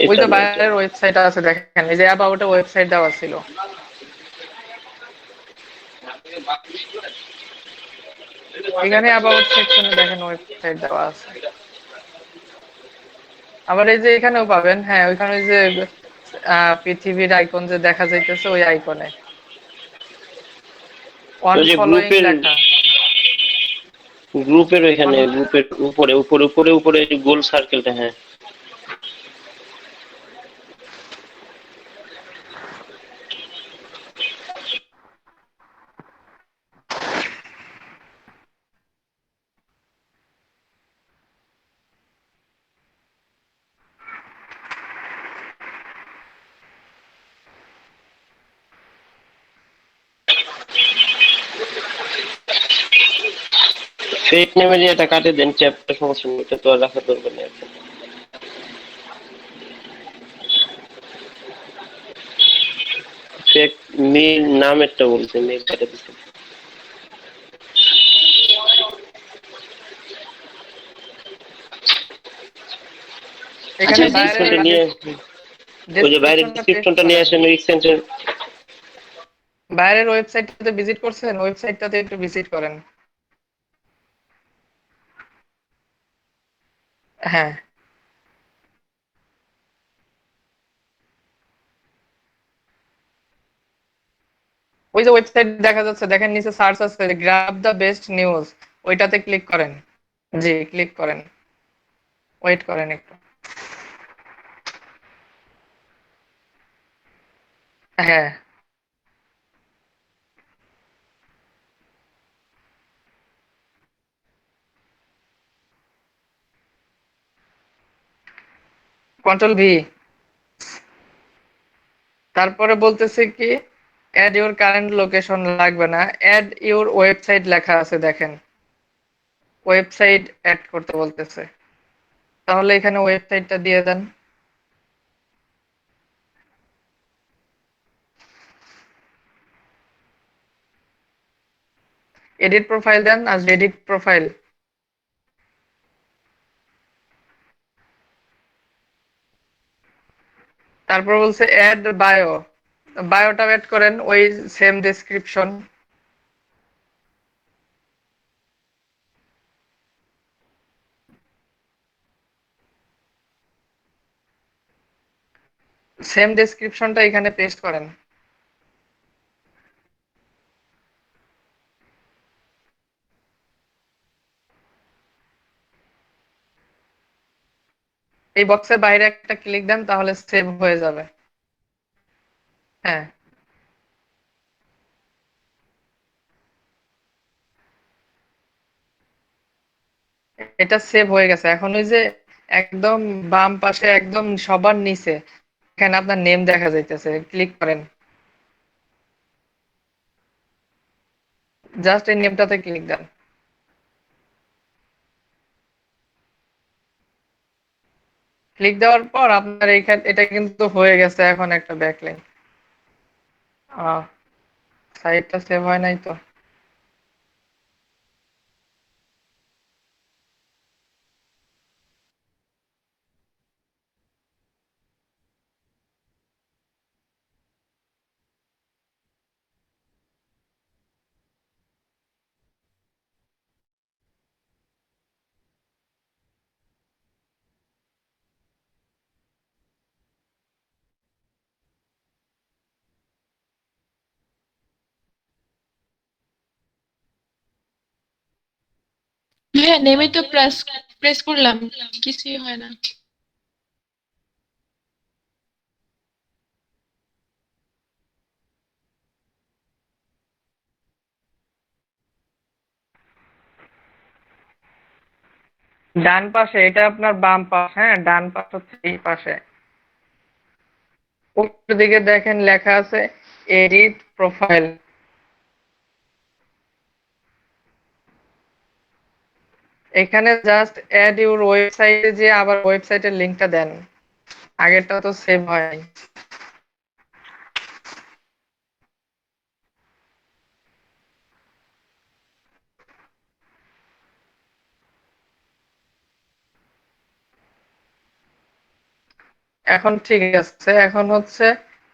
ওই এটা যে না, এটা বাইরের ওয়েবসাইট আছে দেখেন, এই যে অ্যাবাউট ওয়েবসাইট দেওয়া ছিল। এখানে অ্যাবাউট সেকশনে দেখেন ওয়েবসাইট দেওয়া আছে। আবার এই যে এখানেও পাবেন, হ্যাঁ ওইখানে ওই যে পৃথিবীর আইকন যে দেখা যাইতেছে ওই আইকনে ওয়ান ওই যে ফলোইং গ্রুপের, লেখা। গ্রুপের ওয়ান, ওইখানে, গ্রুপের উপরে উপরে উপরে উপরে গোল সার্কেলটা, হ্যাঁ। ফেক নেমে যে এটা কাটে দেন, চ্যাপ্টার সমস্যা নেই, এটা তো আর রাখার দরকার নেই আপনার। ফেক মেল নামেরটা বলছে, মেল কাটে দিচ্ছে। এখানে বাইরের ডেসক্রিপশনটা নিয়ে, ওই যে বাইরের ডেসক্রিপশনটা পেস্ট ডেসক্রিপশনটা নিয়ে করেন। আসেন, ওই এক্সটেনশন। বাইরের ওয়েবসাইটটাতে ভিজিট করছেন, ওয়েবসাইটটাতে একটু ভিজিট করেন। হ্যাঁ, ওই যে ওয়েবসাইট দেখা যাচ্ছে দেখেন, নিচে সার্চ আছে গ্রাব দ্য বেস্ট নিউজ, ওইটাতে ক্লিক করেন। জি, ক্লিক করেন, ওয়েট করেন একটু। হ্যাঁ, কন্ট্রোল ভি। তারপরে বলতেছে কি অ্যাড ইউর কারেন্ট লোকেশন লাগবে না, অ্যাড ইউর ওয়েবসাইট লেখা আছে দেখেন, ওয়েবসাইট অ্যাড করতে বলতেছে। তাহলে এখানে ওয়েবসাইটটা দিয়ে দেন। এডিট প্রোফাইল দেন, আর এডিট প্রোফাইল। তারপর বলছে অ্যাড বায়ো, বায়োটা অ্যাড করেন, ওই সেম ডেসক্রিপশন। সেম ডেসক্রিপশনটা এখানে পেস্ট করেন। এই বক্সের বাইরে একটা ক্লিক দেন, তাহলে সেভ হয়ে যাবে। হ্যাঁ, এটা সেভ হয়ে গেছে। এখন ওই যে একদম বাম পাশে একদম সবার নিচে এখানে আপনার নেম দেখা যাইতেছে, ক্লিক করেন। জাস্ট এই নেমটাতে ক্লিক দেন। ক্লিক দেওয়ার পর আপনার এইখানে এটা কিন্তু হয়ে গেছে এখন একটা ব্যাকলিংক। সাইটটা সেভ হয় নাই তো। হ্যাঁ, নেমে তো প্রেস প্রেস করলাম, কিছুই হয় না। ডান পাশে এটা আপনার বাম পাশ, হ্যাঁ ডান পাশ হচ্ছে এই পাশে। উপর দিকে দেখেন লেখা আছে এডিট প্রোফাইল। এখানে জাস্ট অ্যাড ইউর ওয়েবসাইটে যে আবার ওয়েবসাইটের লিংকটা দেন, আগেরটা তো সেভ হয় নাই। এখন ঠিক আছে, এখন হচ্ছে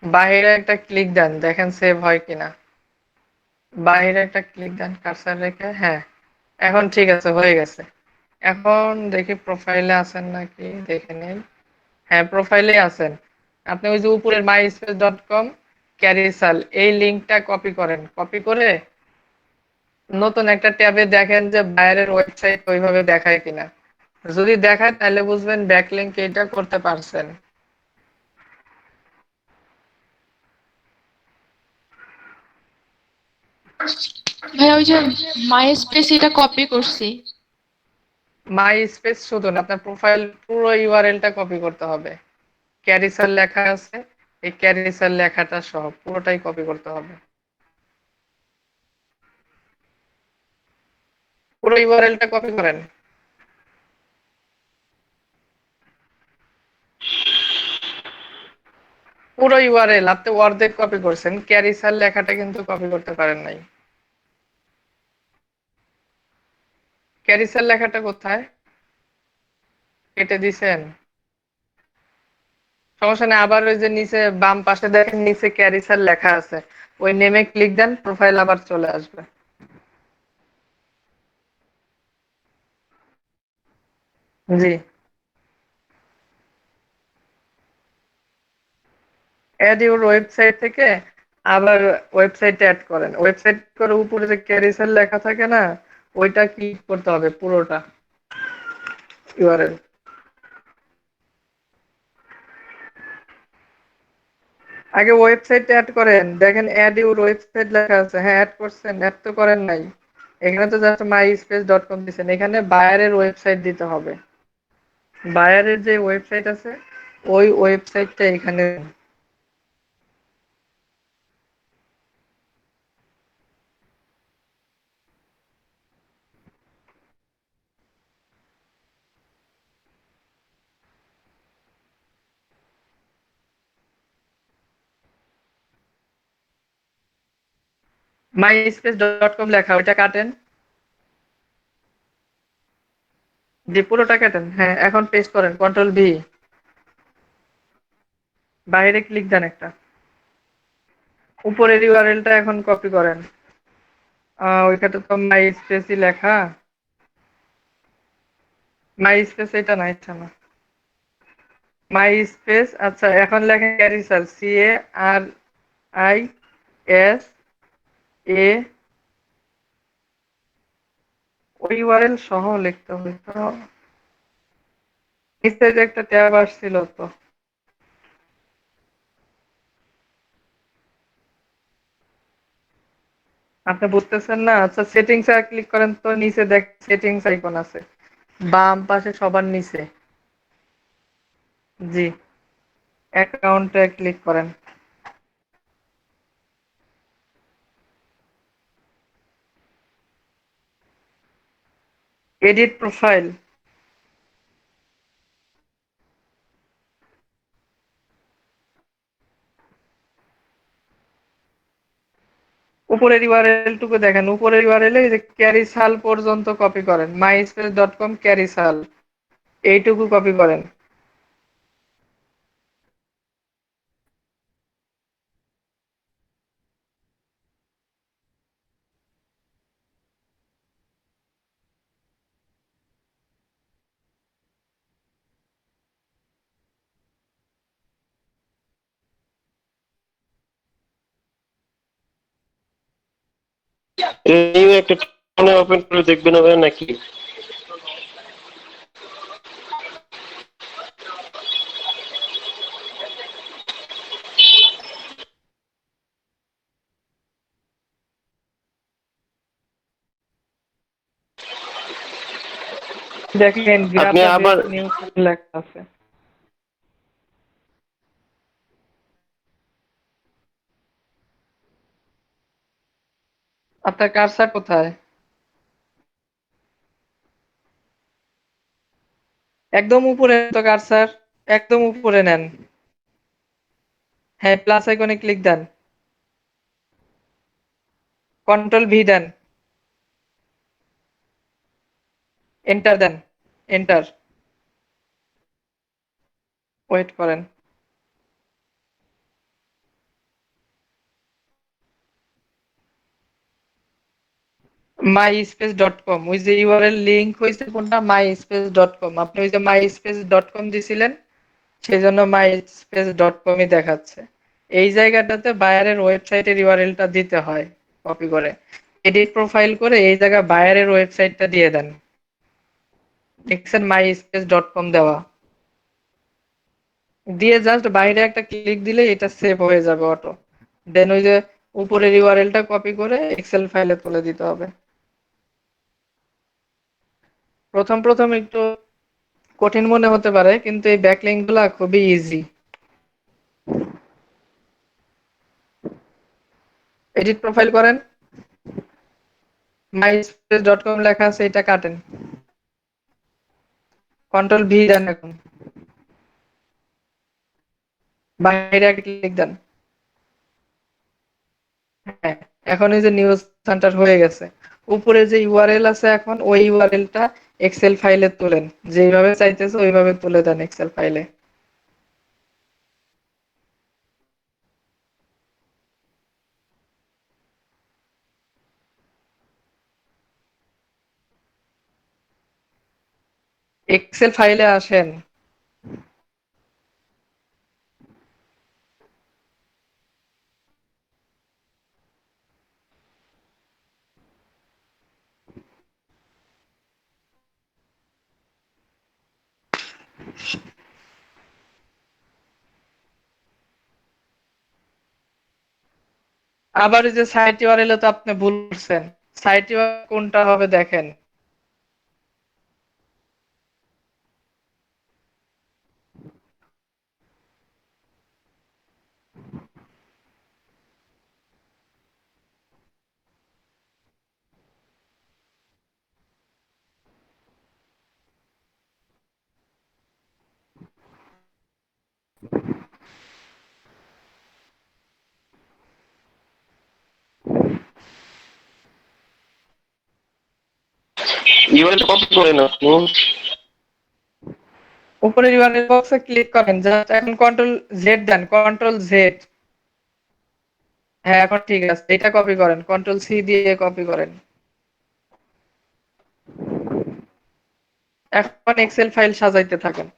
বাইরে একটা ক্লিক দেন, দেখেন সেভ হয় কিনা। বাইরে একটা ক্লিক দেন কার্সার রেখে, হ্যাঁ এখন ঠিক আছে, হয়ে গেছে। এখন দেখি প্রোফাইলে আছেন নাকি দেখে নিন। হ্যাঁ প্রোফাইলে আছেন। আপনি ওই যে উপরের myspace.com ক্যারিসাল এই লিংকটা কপি করেন, কপি করে নতুন একটা ট্যাবে দেখেন যে বাইরের ওয়েবসাইট ওইভাবে দেখায় কিনা। যদি দেখায় তাহলে বুঝবেন ব্যাকলিংক এটা করতে পারছেন। ভাই ওই যে মাই স্পেস এটা কপি করছি। মাই স্পেস শুধু না, আপনার প্রোফাইল পুরো ইউআরএলটা কপি করতে হবে। ক্যারিসাল লেখা আছে, এই ক্যারিসাল লেখাটা সহ পুরোটাই কপি করতে হবে। পুরো ইউআরএলটা কপি করেন। পুরো ইউআরএল আপনি অর্ধেক কপি করছেন, ক্যারিসাল লেখাটা কিন্তু কপি করতে পারেন নাই। ক্যারিসাল লেখাটা কোথায় কেটে দিছেন? সমস্যা নেই, আবার ওই যে নিচে বাম পাশে দেখেন নিচে ক্যারিসাল লেখা আছে, ওই নেমে ক্লিক দেন, প্রোফাইল আবার চলে আসবে। জি, অ্যাড ইউর ওয়েবসাইট থেকে আবার ওয়েবসাইটে অ্যাড করেন, ওয়েবসাইট করে উপরে যে ক্যারিসাল লেখা থাকে না, ওইটা ক্লিক করতে হবে পুরোটা ইউআরএল। আগে ওয়েবসাইটে অ্যাড করেন, দেখেন অ্যাড ইউর ওয়েবসাইট লেখা আছে, হ্যাঁ অ্যাড করছেন, অ্যাড তো করেন নাই। এখানে তো জাস্ট myspace.com দিছেন, এখানে বায়ারের ওয়েবসাইট দিতে হবে। বায়ারের যে ওয়েবসাইট আছে ওই ওয়েবসাইটটা এখানে। myspace.com লেখা ওইটা কাটেন। যে পুরোটা কাটেন, হ্যাঁ এখন পেস্ট করেন Ctrl+V। বাইরে ক্লিক দেন একটা, উপরের ইউআরএলটা এখন কপি করেন। ওইখানে তো মাই স্পেসই লেখা, মাই স্পেস এটা না, এটা না, মাই স্পেস। আচ্ছা এখন লেখেন ক্যারিসাল, CARISA, ওই ইউআরএল সহ লিখতে হবে তো। নিচে যে একটা ট্যাব আসছিল তো, আপনি বুঝতেছেন না? আচ্ছা সেটিংস এ ক্লিক করেন তো, নিচে দেখ সেটিংস আইকন আছে বাম পাশে সবার নিচে। জি, অ্যাকাউন্টে ক্লিক করেন। এডিট প্রোফাইল, উপরের ইউআরএল টুকু দেখেন, উপরের ইউআরএল এ যে ক্যারি সাল পর্যন্ত কপি করেন, myspace.com ক্যারি সাল, এইটুকু কপি করেন। এই একটা ফোনে ওপেন করে দেখবেন হবে নাকি? দেখেন আপনি আবার গ্রাফাবেস নিউজ লেখা আছে। আপনার কার্সার কোথায়? একদম উপরে তো কার্সার, একদম উপরে নেন। হ্যাঁ, প্লাস আইকনে ক্লিক দেন, কন্ট্রোল ভি দেন, এন্টার দেন, এন্টার। ওয়েট করেন। myspace.com, ওই যে ইউআরএল লিংক হয়েছে কোনটা, myspace.com, আপনি ওই যে myspace.com দিছিলেন, সেই জন্য myspace.com ই দেখাচ্ছে। এই জায়গাটাতে বায়ারের ওয়েবসাইটের ইউআরএলটা দিতে হয় কপি করে, এডিট প্রোফাইল করে এই জায়গা বায়ারের ওয়েবসাইটটা দিয়ে দেন। দেখছেন myspace.com দেওয়া, দিয়ে জাস্ট বাইরে একটা ক্লিক দিলে এটা সেভ হয়ে যাবে অটো। দেন ওই যে উপরের ইউআরএলটা কপি করে এক্সেল ফাইলে তুলে দিতে হবে। প্রথম প্রথম একটু কঠিন মনে হতে পারে, কিন্তু এই ব্যাকলিংক গুলা খুবই ইজি। এডিট প্রোফাইল করেন, myspace.com লেখা আছে, এটা কাটেন, কন্ট্রোল ভি দেন, এখন বাইরে একটা ক্লিক দেন। হ্যাঁ, এখন এই যে নিউজ সেন্টার হয়ে গেছে। উপরে যে ইউআরএল আছে এখন ওই ইউআরএলটা এক্সেল ফাইলে তোলেন, যেভাবে চাইতেছে ওইভাবে তুলে দেন এক্সেল ফাইলে। এক্সেল ফাইলে আসেন, আবার এই যে সাইট ইউআরএল তো আপনি ভুল করছেন, সাইট ইউআরএল কোনটা হবে দেখেন। ইউআরএল কপি করেন আপনি। উপরের ইউআরএল বক্সে ক্লিক করেন, জাস্ট এখন কন্ট্রোল জেড দেন, কন্ট্রোল জেড। হ্যাঁ, এখন ঠিক আছে, এটা কপি করেন, কন্ট্রোল সি দিয়ে কপি করেন। এখন এক্সেল ফাইল সাজাইতে থাকেন।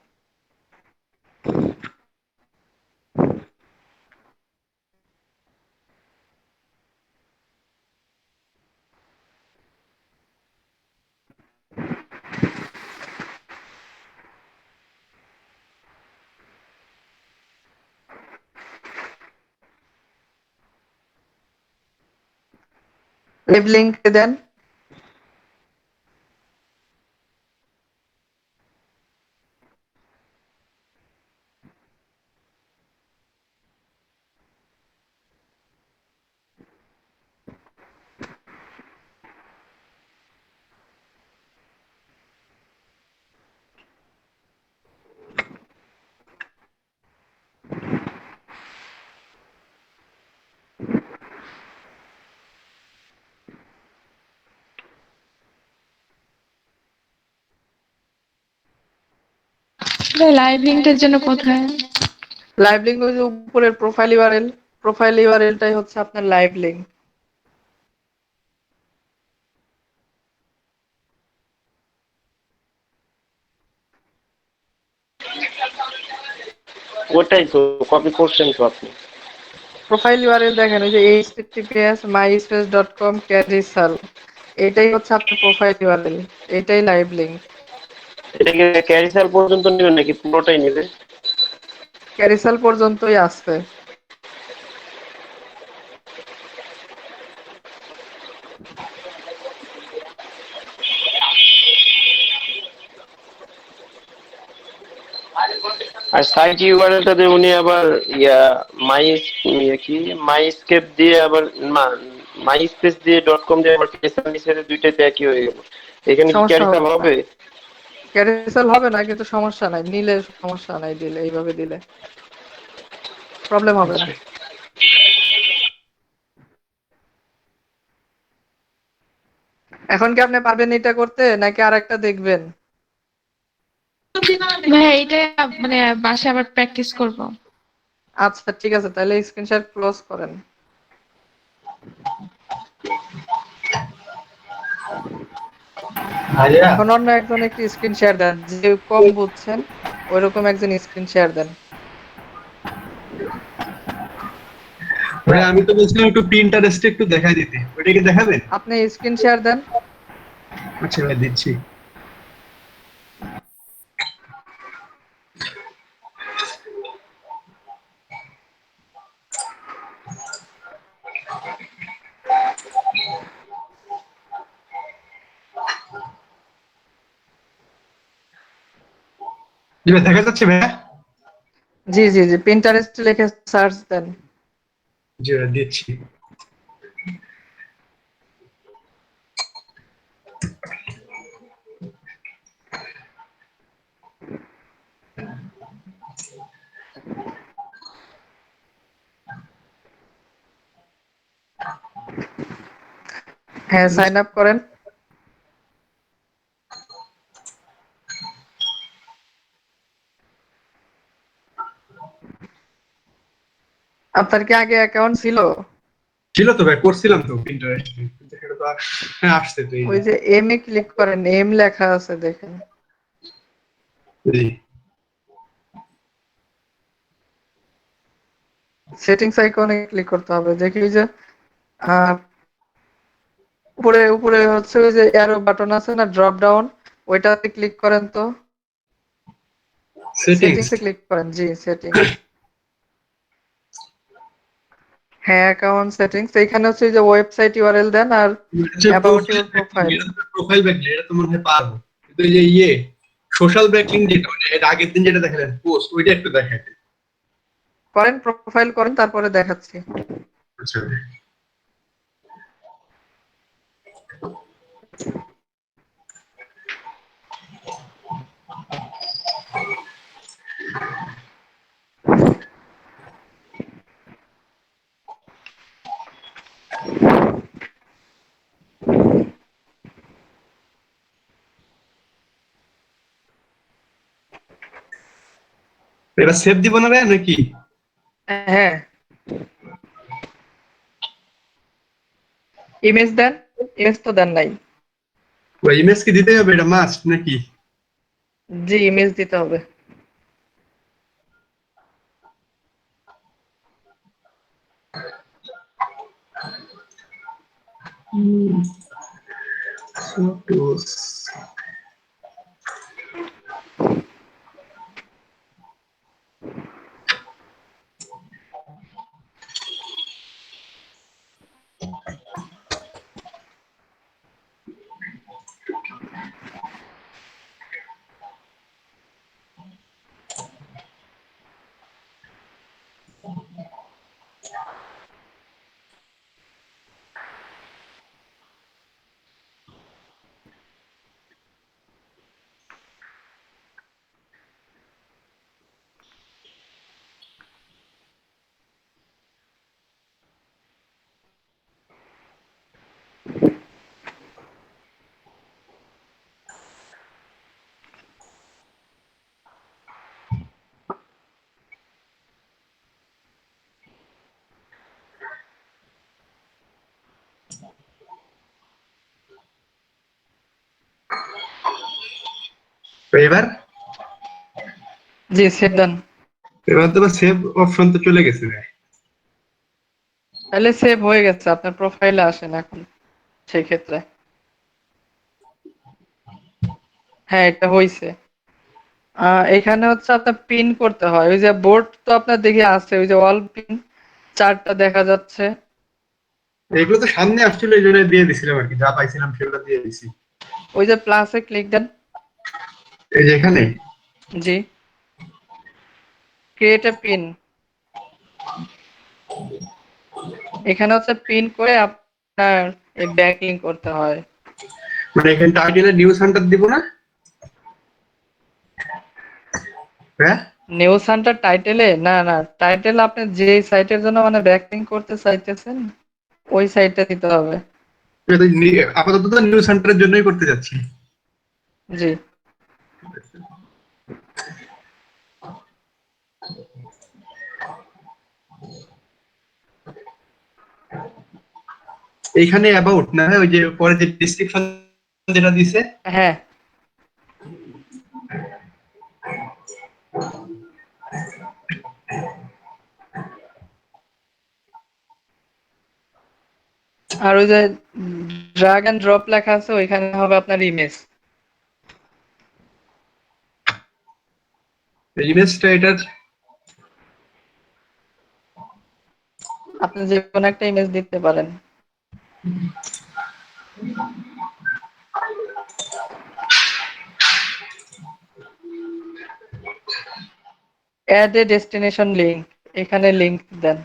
লেবলিং দেন, লাইভ লিঙ্কটার জন্য কোথায়? লাইভ লিঙ্ক ওই যে উপরের প্রোফাইল ইউআরএলটাই হচ্ছে আপনার লাইভ লিঙ্ক। ওটাই তো কপি করছেন তো আপনি। প্রোফাইল ইউআরএল দেখেন ওই যে https://myspace.com/carousel, এটাই হচ্ছে আপনার প্রোফাইল ইউআরএল, এটাই লাইভ লিঙ্ক। এটাকে ক্যারিসাল পর্যন্ত নেবেন নাকি পুরোটাই নেবে? ক্যারিসেল পর্যন্তই আছে। আর সাইট ইউআরএলটাতে উনি আবার মাই কি মাই স্কেপ দিয়ে আবার মাই স্পেস দিয়ে .com দিয়ে আবার ক্যারিসাল নিচে দুইটাতে একই হয়ে গেল। এখানে কি সমস্যা ক্যারিসাল হবে না, হবে? ক্যারিসেল হবে না, কিন্তু সমস্যা নাই, নিলে সমস্যা নাই, দিলে এইভাবে দিলে প্রবলেম হবে না। এখন কি আপনি পারবেন এটা করতে নাকি আরেকটা দেখবেন? ভাইয়া এইটাই মানে বাসায় আবার প্র্যাকটিস করব। আচ্ছা ঠিক আছে, তাহলে স্ক্রিনশট ক্লোজ করেন। ভাইয়া এখন অন্য একজন একটি স্ক্রিন শেয়ার দেন, যে কম বুঝছেন ওইরকম একজন স্ক্রিন শেয়ার দেন। ভাইয়া আমি তো বলছিলাম একটু প্রিন্টারেস্টে একটু দেখাই দিতে, ওটা কি দেখাবেন? আপনি স্ক্রিন শেয়ার দেন। আচ্ছা ভাই দিচ্ছি। জি ভাই দেখা যাচ্ছে ভাইয়া? জি জি জি, পিন্টারেস্ট লিখে সার্চ দেন। জি ভাই দিচ্ছি। হ্যাঁ, সাইন আপ করেন। আপনার কি আগে অ্যাকাউন্ট ছিল? ছিল তো ভাই, করছিলাম তো প্রিন্টারেস্টে, কিন্তু সেটা তো হ্যাঁ আসছে তো এই ওই যে। যে এম এ ক্লিক করেন, এম লেখা আছে দেখেন। জি সেটিংস আইকনে ক্লিক করতে হবে, দেখি ওই যে আহ, উপরে উপরে হচ্ছে ওই যে অ্যারো বাটন আছে না, ড্রপ ডাউন, ওইটাতে ক্লিক করেন তো। সেটিংস। সেটিংসে ক্লিক করেন, জি সেটিংস। হ্যাঁ, অ্যাকাউন্ট সেটিংস, এইখানে হচ্ছে ওই যে ওয়েবসাইট ইউআরএল দেন আর about your profile. Profile backlink এটা তো মনে হয় পারবো, কিন্তু এই যে সোশ্যাল ব্যাকলিং যেটা মানে এর আগের দিন যেটা দেখালেন পোস্ট, ওইটা একটু দেখাই। করেন, প্রোফাইল করেন, তারপরে দেখাচ্ছি। আচ্ছা এটা সেভ দিব না রে নাকি? হ্যাঁ, ইমেজ দেন, ইমেজ তো দেন নাই। ওই ইমেজ কি দিতে হবে, এটা মাস্ট নাকি? জি, ইমেজ দিতে হবে। তো এবার জি সেভ দেন। এবার তো সেভ অপশন তো চলে গেছে ভাই। তাহলে সেভ হয়ে গেছে, আপনার প্রোফাইলে আসেন এখন সেই ক্ষেত্রে। হ্যাঁ এটা হইছে। এখানে হচ্ছে আপনার পিন করতে হয়, ওই যে বোর্ড তো আপনার দেখে আছে, ওই যে অল পিন চারটা দেখা যাচ্ছে। এগুলো তো সামনে আসছিল, এই জন্য দিয়ে দিছিলাম আর কি, যা পাইছিলাম সেগুলো দিয়ে দিছি। ওই যে প্লাসে ক্লিক দেন। এই যে এখানে জি, ক্রিয়েট এ পিন। এখানে হচ্ছে পিন করে আপনার এই ব্যাকলিংক করতে হয়। মানে এখানে টাইটেলে নিউজ হান্টার দিব না? হ্যাঁ, নিউজ হান্টার টাইটেলে না না, টাইটেল আপনি যে সাইটের জন্য মানে ব্যাকলিংক করতে চাইতেছেন ওই সাইটটা দিতে হবে। আপাতত তো নিউজ হান্টারের জন্যই করতে যাচ্ছি। জি এইখানে অ্যাবাউট না, ওই যে পরে যে ডেসক্রিপশন যেটা দিছে। হ্যাঁ, আর ওই যে ড্রাগ এন্ড ড্রপ লেখা আছে ওইখানে হবে আপনার ইমেজ। ইমেজটা এটার আপনি যে কোনো একটা ইমেজ দিতে পারেন। অ্যাড এ ডেস্টিনেশন লিংক, এখানে লিংক দেন।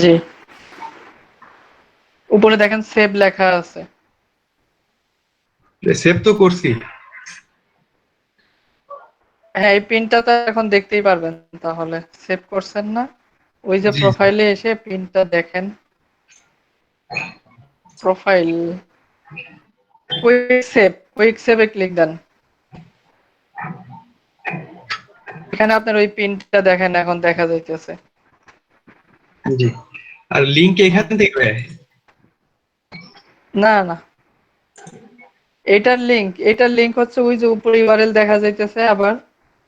জি, উপরে দেখেন সেভ লেখা আছে। সেভ তো করছি। হ্যাঁ এই পিনটা তো এখন দেখতেই পারবেন, তাহলে সেভ করছেন না? ওই যে জি প্রোফাইলে এসে পিনটা দেখেন, প্রোফাইল কুইক সেভে ক্লিক দেন। এখানে আপনার ওই পিনটা দেখেন এখন দেখা যাইতেছে। জি। আর লিংক এখান থেকে না না, এটার লিংক হচ্ছে ওই যে উপরে ইউআরএল দেখা যাইতেছে, আবার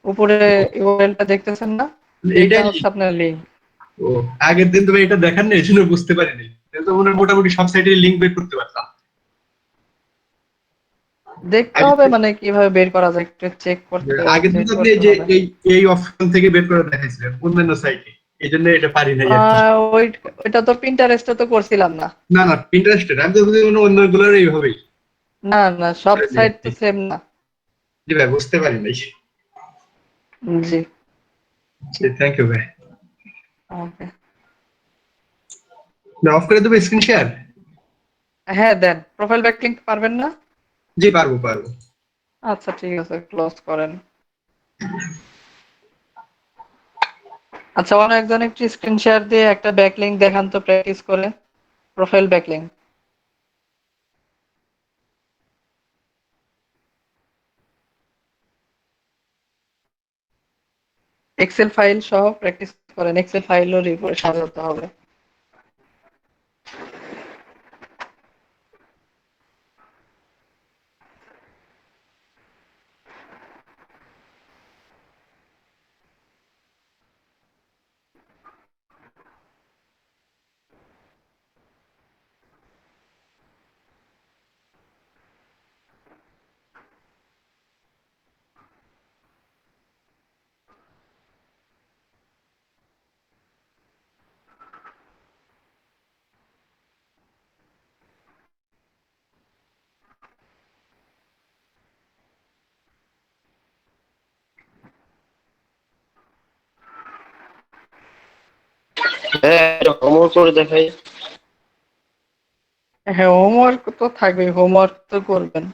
উপরে ইউআরএলটা দেখতেছেন না, এইটা এটাই হচ্ছে আপনার লিংক। ও, আগের দিন তুমি এটা দেখান না, এই জন্য বুঝতে পারিনি। তাহলে তো মনে হয় মোটামুটি সব সাইটের লিংক বের করতে পারতাম। দেখতে আগে হবে মানে কিভাবে বের করা যায়, একটু চেক করতে আগের দিন চেক তো আপনি এই করতে যে হবে। এই অপশন থেকে বের করে দেখাইছিলেন অন্যান্য সাইটে, এই জন্য এটা পারি নাই আর কি। ওইটা তো পিন্টারেস্টে তো করছিলাম না। না না, ইন্টারেস্টেড আমি তো বুঝি অন্যগুলোর এইভাবেই। না না, সব সাইট তো সেম না। জি ভাই, বুঝতে পারি নাই। জি থ্যাংক ইউ ভাই। ওকে। না, অফ করে দেবো স্ক্রিন শেয়ার? হ্যাঁ দেন, প্রোফাইল ব্যাকলিংক পারবেন না? জি পারবো পারবো। আচ্ছা ঠিক আছে, ক্লোজ করেন। আচ্ছা অন্য একজন একটু স্ক্রিন শেয়ার দিয়ে একটা ব্যাকলিংক দেখান তো প্র্যাকটিস করে, প্রোফাইল ব্যাকলিংক। এক্সেল ফাইল সহ প্র্যাকটিস করেন, এক্সেল ফাইলও রিপোর্ট সাজাতে হবে। হ্যাঁ, এটা হোমওয়ার্ক করে দেখাই। হ্যাঁ হোমওয়ার্ক তো থাকবে, হোমওয়ার্ক তো করবেন।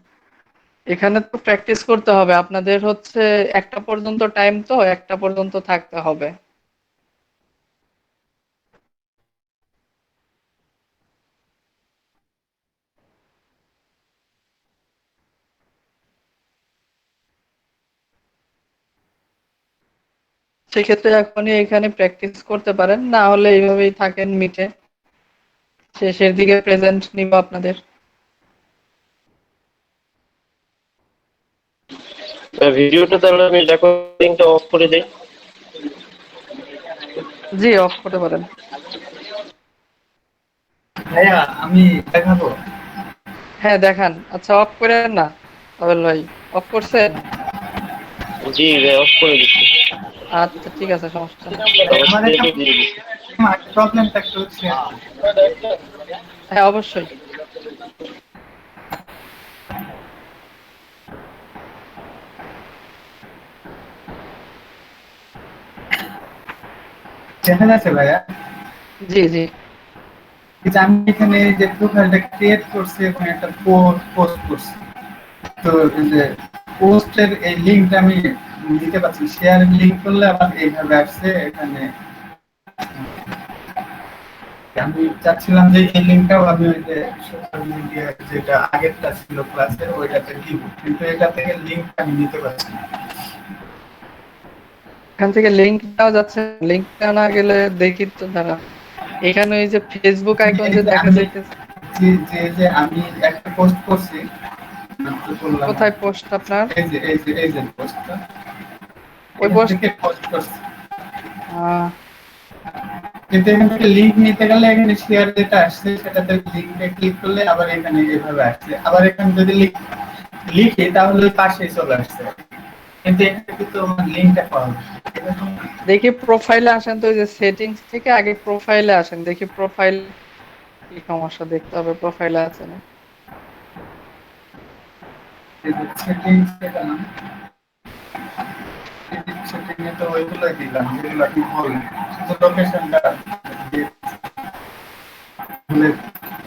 এখানে তো প্র্যাকটিস করতে হবে আপনাদের, হচ্ছে একটা পর্যন্ত টাইম, তো একটা পর্যন্ত থাকতে হবে। সেক্ষেত্রে এখনই এখানে প্র্যাকটিস করতে পারেন, না হলে এইভাবেই থাকেন মিটে, শেষের দিকে প্রেজেন্ট নিব আপনাদের। ভিডিওটা তাহলে আমি রেকর্ডিংটা অফ করে দেই। জি, অফ করতে পারেন। ভাইয়া আমি দেখাবো। হ্যাঁ দেখান। আচ্ছা, অফ করেন না আবেল ভাই, অফ করছেন? জি অফ করে দিচ্ছি। আচ্ছা ঠিক আছে, সমস্যা নেই। আমার একটা প্রবলেমটা একটু হচ্ছে, হ্যাঁ অবশ্যই। দেখা যাচ্ছে ভাইয়া। জি জি। এই যে আমি এখানে যে প্রোফাইলটা ক্রিয়েট করছি, ওখানে একটা পোস্ট করছি। তো এই যে পোস্টের এই লিঙ্কটা আমি দিতে পারছি, শেয়ার লিঙ্ক করলে আবার এইভাবে আসছে এখানে। আমি চাচ্ছিলাম যে এই লিঙ্কটাও আমি ওই যে সোশ্যাল মিডিয়া যেটা আগেরটা ছিল ক্লাসে ওইটাতে দিব, কিন্তু এটা থেকে লিঙ্ক আমি নিতে পারছি না। এখান থেকে লিংক দেওয়া যাচ্ছে, লিংক দেওয়া না গেলে দেখি তো দাঁড়া। এখানে ওই যে ফেসবুক আইকন যে দেখা যাইতেছে। যে আমি একটা পোস্ট করছি, কোথায় পোস্ট আপনার? এই যে পোস্টটা ওই পোস্ট থেকে পোস্ট করছি, কিন্তু এখান থেকে লিঙ্ক নিতে গেলে এখানে শেয়ার যেটা আসছে সেটাতে লিঙ্কে ক্লিক করলে আবার এখানে এভাবে আসছে, আবার এখানে যদি লিখি তাহলে পাশেই চলে আসছে, কিন্তু এখানে কিন্তু আমার লিঙ্কটা পাওয়া যায় না। দেখি প্রোফাইলে আসেন তো, ওই যে সেটিংস থেকে আগে প্রোফাইলে আসেন, দেখি প্রোফাইল কি সমস্যা, দেখতে হবে প্রোফাইলে আছে না। সেটিংস এটা না, সেটিং এ তো ওইগুলো দিলাম যেগুলো আপনি বললেন, শুধু লোকেশনটা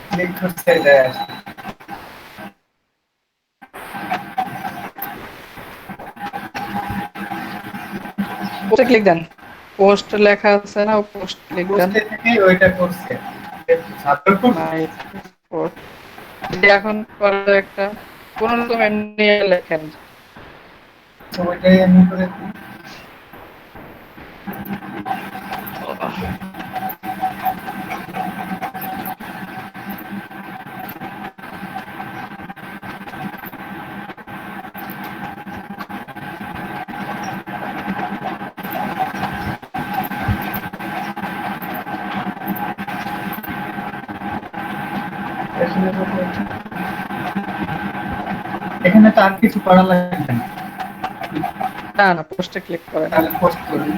ক্লিক করতে যায় আসে। পোস্টে ক্লিক দেন, পোস্ট লেখা আছে না, পোস্ট ক্লিক দেন। পোস্টে থেকে ওইটা করছে ছাত্র নাইস পোস্ট। এখন করে একটা কোন রকম এমনি লেখেন। তো ওইটাই আমি করে দিই। এখানে তো আর কিছু করা লাগবে না, না না, পোস্টে ক্লিক করেন। তাহলে পোস্ট করুন,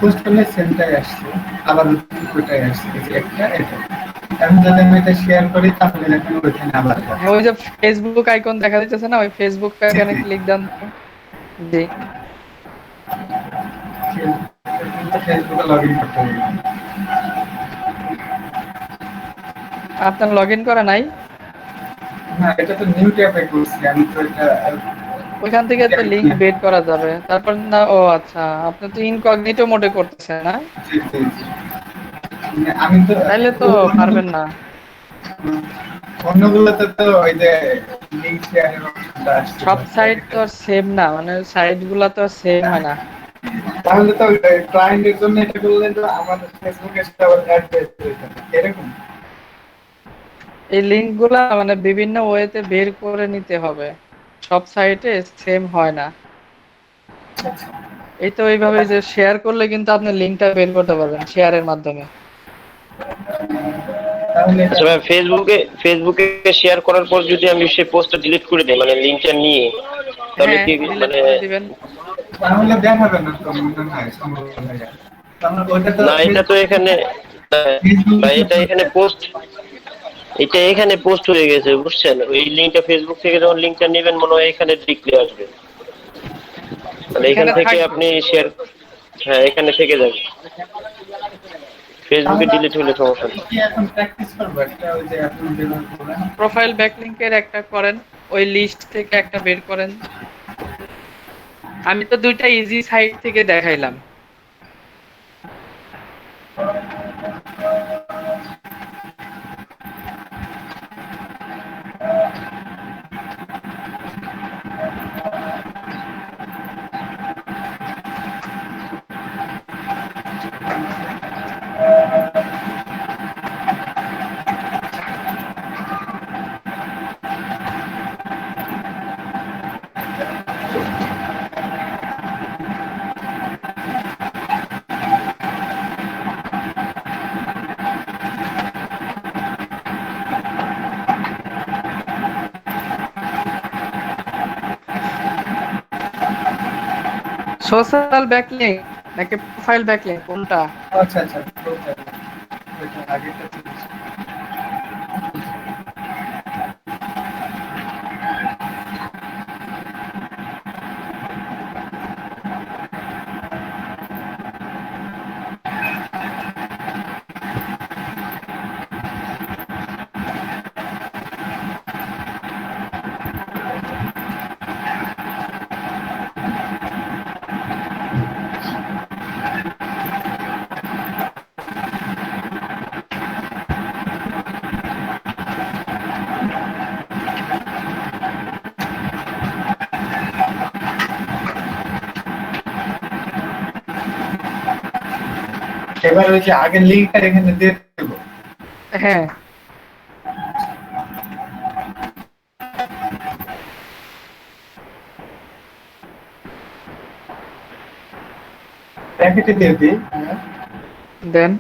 পোস্ট করলে সেমটাই আসছে, আবার ওইটাই আসছে, এই যে একটা এটা। এখন যদি আমি এটা শেয়ার করি তাহলে দেখেন ওইখানে আবার হ্যাঁ, ওই যে ফেসবুক আইকন দেখা যাচ্ছে না, ওই ফেসবুক আইকনে ক্লিক দেন তো। জি, ফেসবুকে লগ ইন করতে হবে। আপনার লগ ইন করা নাই? না, এটা তো নিউ ট্যাবে করছি আমি, তো এটা ওইখান থেকে তো লিংক বের করা যাবে তারপর না। ও আচ্ছা, আপনি তো ইনকগনিটো মোডে করতেছেন না? আমি তো তাইলে তো পারবেন না। অন্যগুলোতে তো ওই যে লিংক শেয়ারের অপশনটা আসছে। সব সাইট তো আর সেম না, মানে সাইট গুলা তো আর সেম হয় না। তাহলে তো ক্লায়েন্টের জন্য এটা করলে তো আমাদের ফেসবুকে সেটা আবার অ্যাড এরকম। এই লিংক গুলা মানে বিভিন্ন ওয়েতে বের করে নিতে হবে, সব সাইটে সেম হয় না। এই তো এইভাবে যে শেয়ার করলে কিন্তু আপনি লিংকটা বের করতে পারবেন শেয়ারের মাধ্যমে। আচ্ছা ভাই, ফেসবুকে শেয়ার করার পর যদি আমি সেই পোস্টটা ডিলিট করে দিই, মানে লিংকটা নিয়ে, তাহলে হ্যাঁ, কি ডিলিট মানে করে দিবেন। তাহলে দেখাবে না তো মনে হয় সম্ভব হয়ে যায়। তাহলে ওইটা তো না, এটা তো এখানে ভাই, এটা এখানে পোস্ট, এটা এখানে পোস্ট হয়ে গেছে বুঝছেন। ওই লিংকটা ফেসবুক থেকে যখন লিংকটা নেবেন মনে হয় এখানে ডিক্লেয়ার আসবে, মানে এখান এখানে থেকে থাকবে। আপনি শেয়ার, হ্যাঁ এখানে থেকে যাবে, ফেসবুকে ডিলিট হলে সমস্যা নেই। কি এখন প্র্যাকটিস করব একটা, ওই যে আপনি যেভাবে বলেন প্রোফাইল ব্যাকলিংকের একটা করেন, ওই লিস্ট থেকে একটা বের করেন। আমি তো দুইটা ইজি সাইট থেকে দেখাইলাম। সোশ্যাল ব্যাকলিংক নাকি প্রোফাইল ব্যাকলিংক কোনটা? আচ্ছা আচ্ছা, profile, ওইটা আগেরটা ছিল। এবার ওই যে আগের লিঙ্কটা এখানে দিয়ে দেবো। হ্যাঁ, প্যাকেটে দিয়ে দিই। দেন।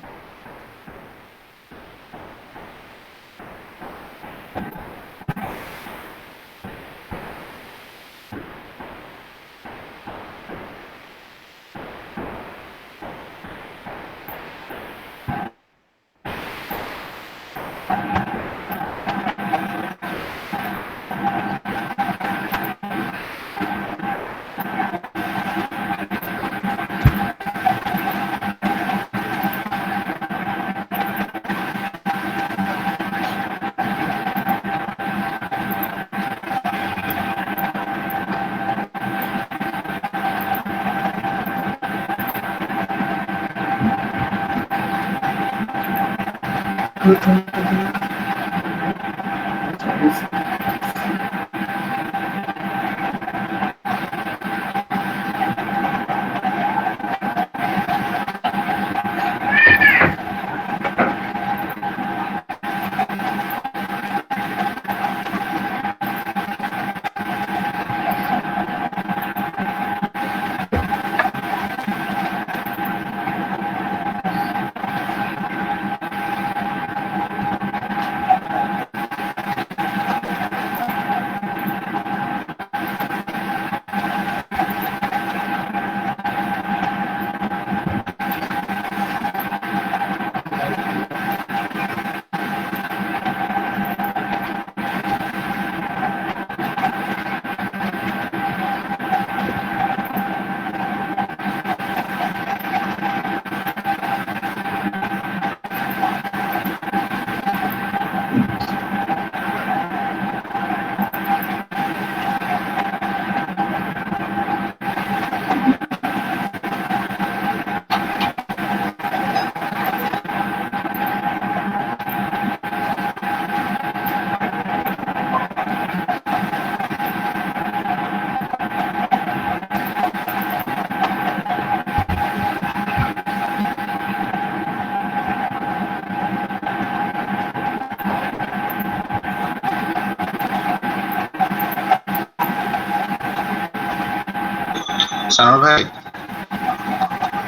সানোয়ার ভাই,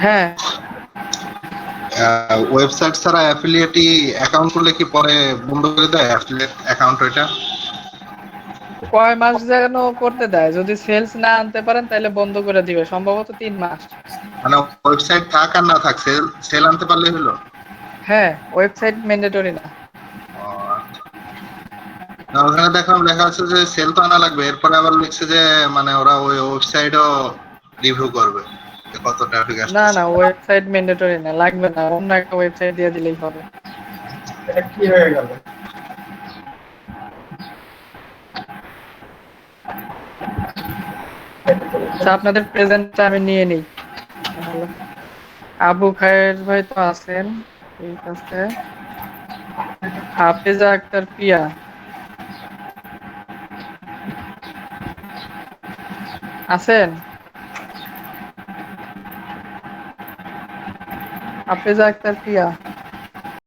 হ্যাঁ, ওয়েবসাইট ছাড়া অ্যাফিলিয়েটি অ্যাকাউন্ট করলে কি পরে বন্ধ করে দেয় অ্যাফিলিয়েট অ্যাকাউন্ট ওইটা? কয় মাস যেন করতে দেয়, যদি সেলস না আনতে পারেন তাহলে বন্ধ করে দিবে, সম্ভবত 3 মাস। মানে ওয়েবসাইট থাক আর না থাক, সেল আনতে পারলে হলো? হ্যাঁ, ওয়েবসাইট ম্যান্ডেটরি না। না, ওখানে দেখলাম লেখা আছে যে সেল তো আনা লাগবে, এরপরে আবার লিখছে যে মানে ওরা ওই ওয়েবসাইটও রিভিউ করবে যে কত ট্রাফিক না আসছে। না, ওয়েবসাইট ম্যান্ডেটরি না, লাগবে না, অন্য একটা ওয়েবসাইট দিয়ে দিলেই হবে। এটা কি হয়ে গেল? আচ্ছা, আপনাদের প্রেজেন্টটা আমি নিয়ে নিই তাহলে। আবু খায়ের ভাই তো আছেন, ঠিক আছে। হাফেজা আক্তার পিয়া আছেন? হাফেজা আক্তার পিয়া